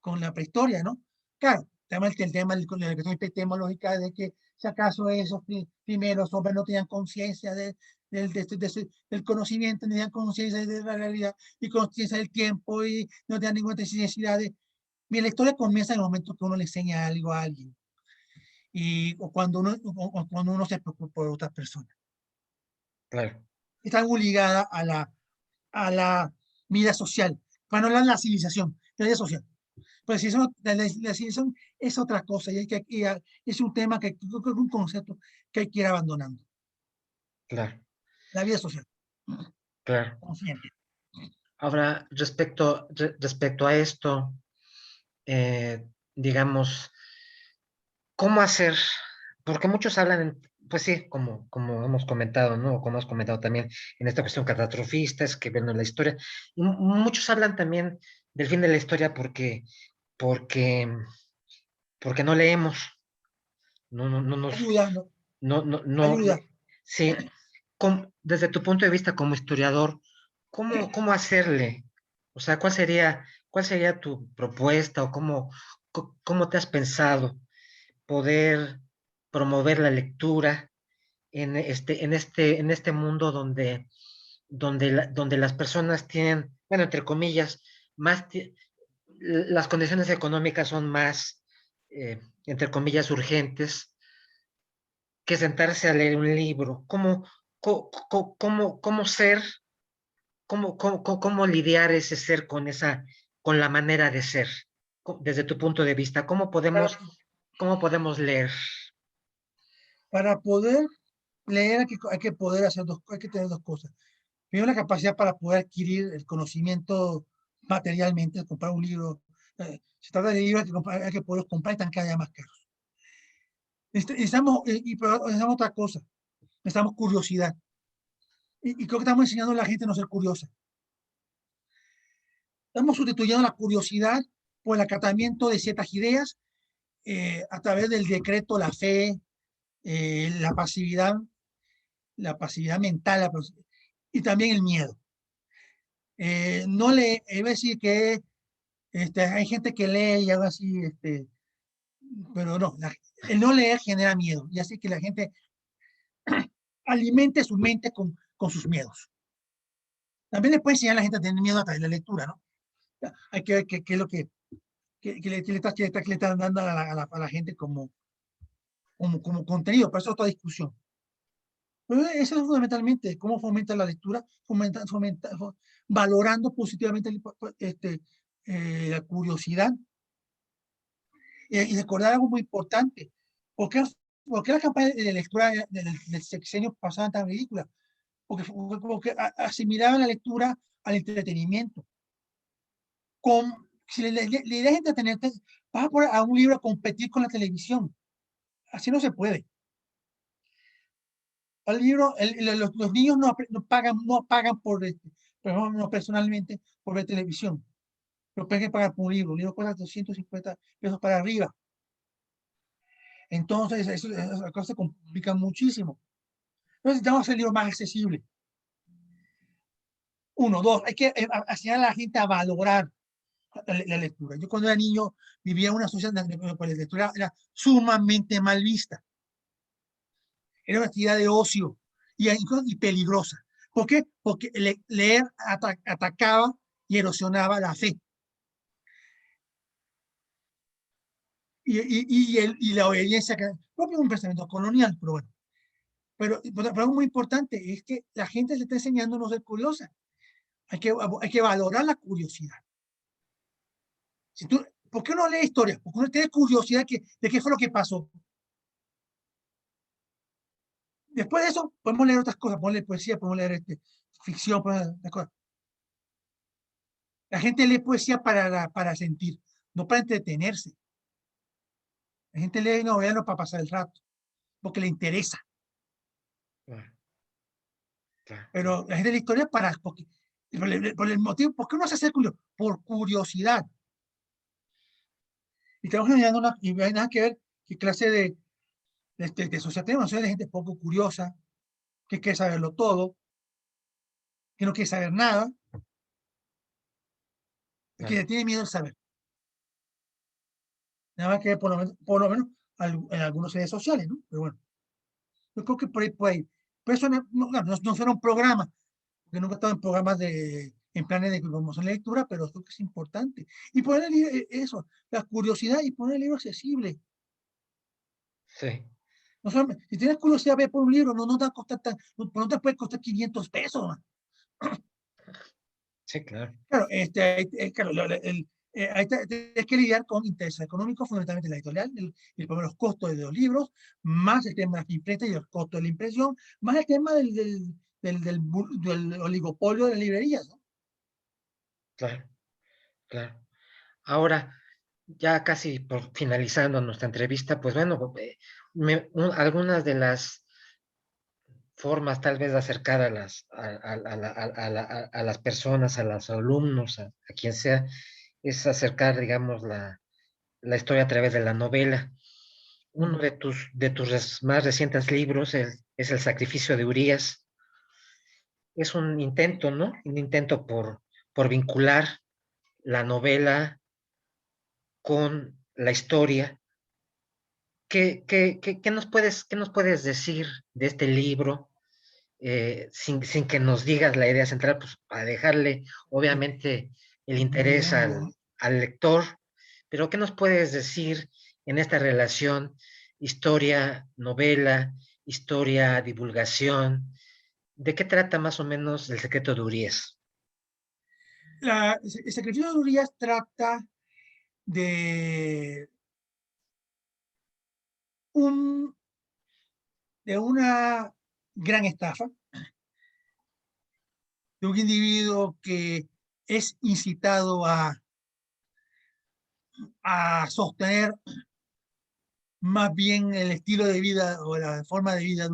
con la prehistoria, ¿no? Claro, el tema de la cuestión epistemológica de que si acaso esos primeros hombres no tenían conciencia del conocimiento, ni tenían conciencia de la realidad, y conciencia del tiempo, y no tenían ninguna necesidad de... Mira, la historia comienza en el momento que uno le enseña algo a alguien, o cuando uno se preocupa por otras personas. claro, Está muy ligada a la vida social, para no hablar de la civilización, la vida social. Pues si eso, la civilización es otra cosa y, es un tema que creo que es un concepto que hay que ir abandonando. claro, La vida social, claro. consciente. Ahora, respecto a esto, digamos, ¿cómo hacer? Porque muchos hablan, pues sí, como hemos comentado, ¿no? Como hemos comentado también en esta cuestión catastrofistas que ven en la historia. Y muchos hablan también del fin de la historia porque, porque no leemos, no, no, no nos, Ayuda, ¿no? no, no, Ayuda. sí. Desde tu punto de vista como historiador, ¿cómo hacerle? O sea, cuál sería tu propuesta o cómo te has pensado poder promover la lectura en este mundo donde las personas tienen, bueno, entre comillas, las condiciones económicas son más, entre comillas, urgentes que sentarse a leer un libro? ¿Cómo ser, cómo lidiar ese ser con la manera de ser? Desde tu punto de vista, Para, cómo podemos leer? para poder leer hay que poder hacer hay que tener dos cosas. Primero, la capacidad para poder adquirir el conocimiento materialmente, comprar un libro. Se trata de libros hay que poder comprar y están cada día más caros. Pero necesitamos otra cosa, necesitamos curiosidad. Y creo que estamos enseñando a la gente a no ser curiosa. Estamos sustituyendo la curiosidad por el acatamiento de ciertas ideas a través del decreto, la fe, la pasividad mental y también el miedo. No le, iba a decir que hay gente que lee y algo así, pero no, el no leer genera miedo y así que la gente alimente su mente con sus miedos. También le puede enseñar a la gente a tener miedo a través de la lectura, ¿no? Hay que ver qué es lo que le están dando a la gente como contenido, pero eso es otra discusión. Pero eso es fundamentalmente cómo fomenta la lectura, valorando positivamente la curiosidad y recordar algo muy importante. ¿Por qué, por qué la campaña de lectura del sexenio pasada tan ridícula? Porque asimilaban la lectura al entretenimiento. Si la idea es entretenerte, vas a poner a un libro a competir con la televisión. Así no se puede. Al libro, los niños no pagan por ejemplo, no personalmente, por ver televisión. Pero hay que pagar por un libro cuesta 250 pesos para arriba. Entonces, esas cosas se complican muchísimo. Entonces, necesitamos hacer el libro más accesible. Uno, dos, hay que enseñar a la gente a valorar la lectura. Yo cuando era niño vivía en una sociedad donde la lectura era sumamente mal vista. Era una actividad de ocio y peligrosa. ¿Por qué? Porque leer atacaba y erosionaba la fe. Y la obediencia, que propio un pensamiento colonial, pero bueno. Pero algo muy importante es que la gente se está enseñando a no ser curiosa. Hay que valorar la curiosidad. Si tú, ¿por qué no lees historia? Porque uno tiene curiosidad de qué fue lo que pasó. Después de eso, podemos leer otras cosas, podemos leer poesía, podemos leer ficción, podemos leer cosas. La gente lee poesía para sentir, no para entretenerse. La gente lee novelas no para pasar el rato, porque le interesa. Claro, claro, claro. Pero la gente lee historia por el motivo, ¿por qué uno se hace curioso? Por curiosidad. Y estamos generando y no hay nada que ver qué clase de sociedad tenemos. Soy de gente poco curiosa, que quiere saberlo todo, que no quiere saber nada, y que Claro. le tiene miedo al saber. Nada más que por lo menos en algunas redes sociales, ¿no? Pero bueno, yo creo que por ahí puede ir. Pero eso no será un programa, porque nunca he estado en programas en planes de promoción de lectura, pero creo que es importante. Y poner eso, la curiosidad y poner el libro accesible. Sí, No solamente, si tienes curiosidad, ve por un libro, no te va a costar no te puede costar 500 pesos, man. sí, claro. Claro, claro, tienes que lidiar con intereses económicos, fundamentalmente la editorial, los costos de los libros, más el tema de las imprentas y los costos de la impresión, más el tema del oligopolio de las librerías, ¿no? Claro, claro. Ahora, ya casi por finalizando nuestra entrevista, pues bueno, algunas de las formas tal vez de acercar a las personas, a los alumnos, a quien sea, es acercar, digamos, la historia a través de la novela. Uno de tus más recientes libros es El sacrificio de Urías. Es un intento, ¿no? Un intento por vincular la novela con la historia. ¿Qué nos puedes decir de este libro? Sin que nos digas la idea central, pues para dejarle, obviamente, el interés al lector, pero ¿qué nos puedes decir en esta relación historia, novela, historia, divulgación? ¿De qué trata más o menos El secreto de Urias? El sacrificio de Urias trata de, un, de una gran estafa de un individuo que es incitado a sostener más bien el estilo de vida o la forma de vida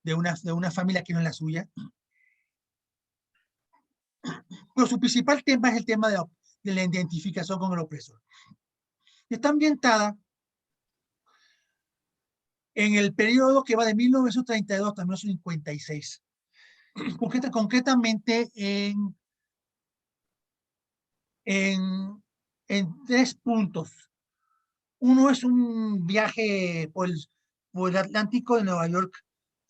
de una familia que no es la suya. Pero su principal tema es el tema de la identificación con el opresor. Está ambientada en el periodo que va de 1932 hasta 1956. Concretamente en, en tres puntos. Uno es un viaje por el Atlántico de Nueva York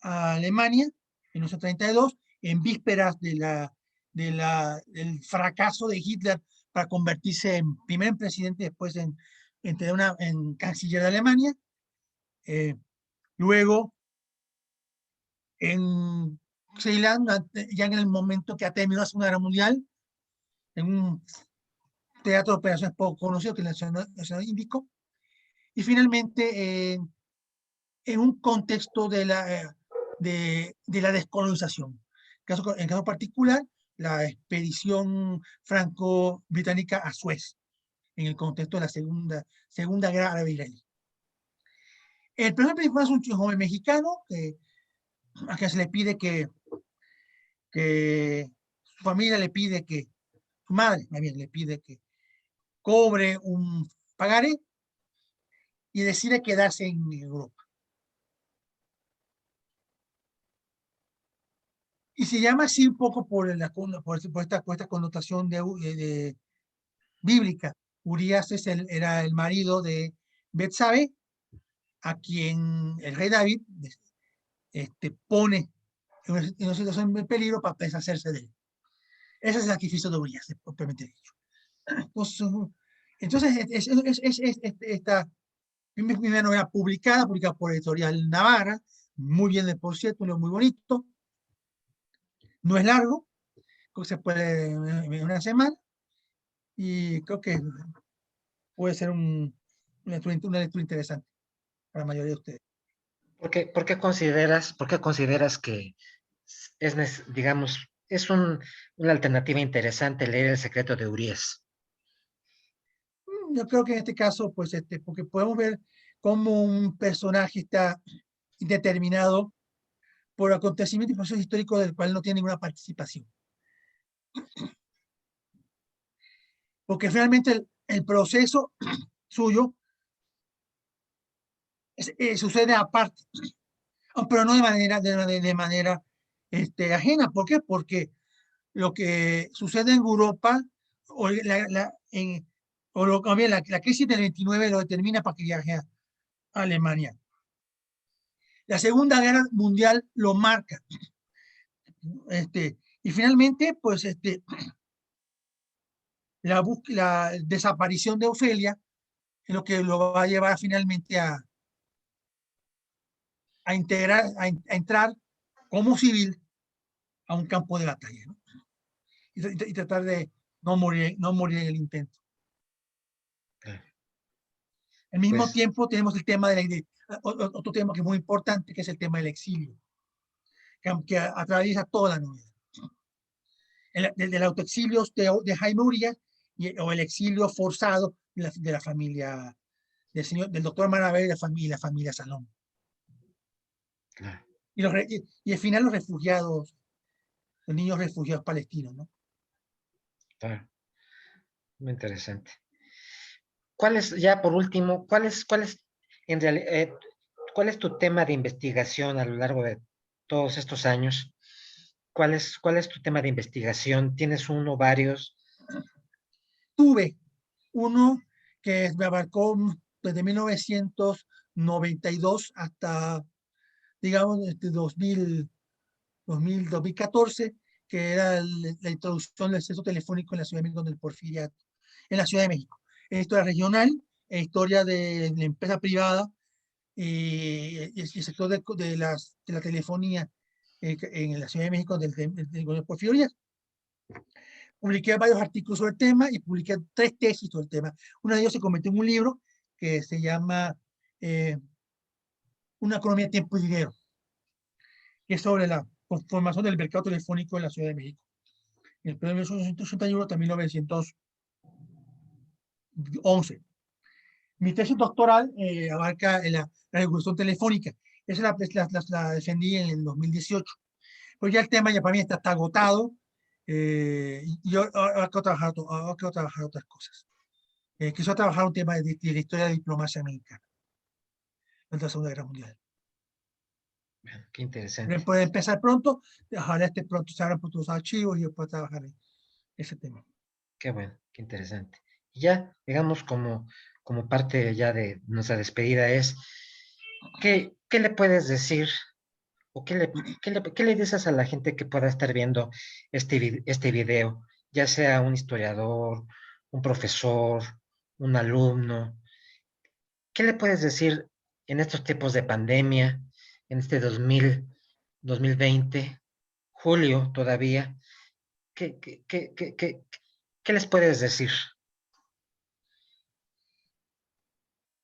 a Alemania en 1932, en vísperas del fracaso de Hitler para convertirse primero en presidente, después en canciller de Alemania. Luego en Ceilán, ya en el momento que ha terminado la Segunda Guerra Mundial, en un teatro de operaciones poco conocido que es el Nacional Índico. Y finalmente en un contexto de la descolonización. En caso particular, la expedición franco-británica a Suez, en el contexto de la Segunda Guerra Árabe-Israelí. El primer principal es un joven mexicano a quien se le pide que su familia le pide su madre, más bien, le pide cobre un pagaré y decide quedarse en Europa. Y se llama así un poco por esta connotación bíblica. Urías era el marido de Betsabe, a quien el rey David pone en una situación de peligro para deshacerse de él. Ese es el sacrificio de Urías, propiamente dicho. Entonces esta primera novela publicada por Editorial Navarra, muy bien, por cierto, un libro muy bonito, no es largo, creo que se puede en una semana, y creo que puede ser una lectura interesante para la mayoría de ustedes. Por qué consideras que digamos, una alternativa interesante leer El secreto de Urias? Yo creo que en este caso, pues, porque podemos ver cómo un personaje está determinado por acontecimientos y procesos históricos del cual no tiene ninguna participación. Porque realmente el proceso suyo sucede aparte, pero no de manera ajena. ¿Por qué? Porque lo que sucede en Europa, o bien, la crisis del 29 lo determina para que viaje a Alemania. La Segunda Guerra Mundial lo marca. Y finalmente, pues, la desaparición de Ofelia es lo que lo va a llevar finalmente a entrar como civil a un campo de batalla, ¿no? Y tratar de no morir en el intento. Al mismo Pues, tiempo tenemos el tema otro tema que es muy importante, que es el tema del exilio, que atraviesa toda la novela. Desde el autoexilio de Jaime Urías o el exilio forzado de la familia del doctor Maravé y la familia Salón. claro, Y al final los niños refugiados palestinos, ¿no? claro, muy interesante. Ya por último, en realidad, cuál es tu tema de investigación a lo largo de todos estos años? ¿Cuál es tu tema de investigación? ¿Tienes uno, varios? Tuve uno que me abarcó desde 1992 hasta, digamos, 2014, que era la introducción del acceso telefónico en la Ciudad de México del Porfiriato, en la Ciudad de México. Es historia regional, es historia de la empresa privada y el sector de la telefonía en la Ciudad de México del Porfirio. Publiqué varios artículos sobre el tema y publiqué 3 tesis sobre el tema. Una de ellos se convirtió en un libro que se llama Una economía, tiempo y dinero, que es sobre la conformación del mercado telefónico en la Ciudad de México. El premio 1981 hasta 1911. Mi tesis doctoral abarca la revolución telefónica. Esa la defendí en el 2018. Pues ya el tema ya para mí está agotado. Y yo ahora quiero trabajar otras cosas. Quiso trabajar un tema de la historia de la diplomacia mexicana durante la Segunda Guerra Mundial. Qué interesante. Puede empezar pronto, ojalá pronto se abran pronto los archivos y yo pueda trabajar en ese tema. Qué bueno, qué interesante. Y ya, digamos, como parte ya de nuestra despedida ¿qué le puedes decir o qué le dices a la gente que pueda estar viendo este video, ya sea un historiador, un profesor, un alumno? ¿Qué le puedes decir en estos tiempos de pandemia, en este 2020, julio todavía? ¿Qué les puedes decir?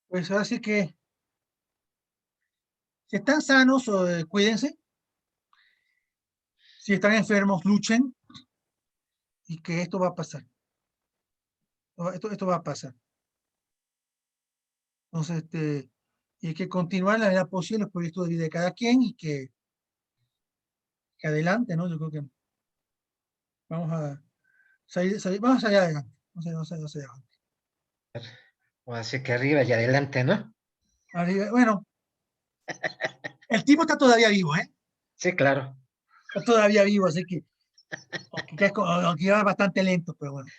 Pues ahora sí que, si están sanos, cuídense. Si están enfermos, luchen. Y que esto va a pasar. Esto va a pasar. Entonces, y hay que continuar en la medida posible los proyectos de vida de cada quien y que adelante, ¿no? Yo creo que vamos a vamos a salir adelante. Vamos a salir adelante. Así que arriba y adelante, ¿no? Bueno, el tipo está todavía vivo, ¿eh? Sí, claro, Está todavía vivo, así que, aunque va bastante lento, pero bueno.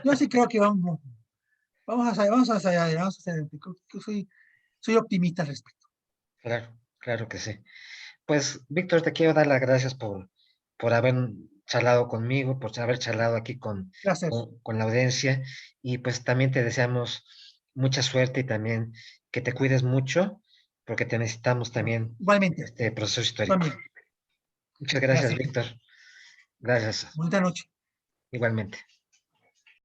Yo sí creo que vamos a salir, vamos a hacer, soy optimista al respecto. claro, claro que sí. Pues, Víctor, te quiero dar las gracias por haber charlado conmigo, por haber charlado aquí Placer. con la audiencia, y pues también te deseamos mucha suerte y también que te cuides mucho, porque te necesitamos también en Igualmente, este proceso histórico. también. Muchas gracias, Gracias. Víctor. Gracias, Bonita noche. igualmente.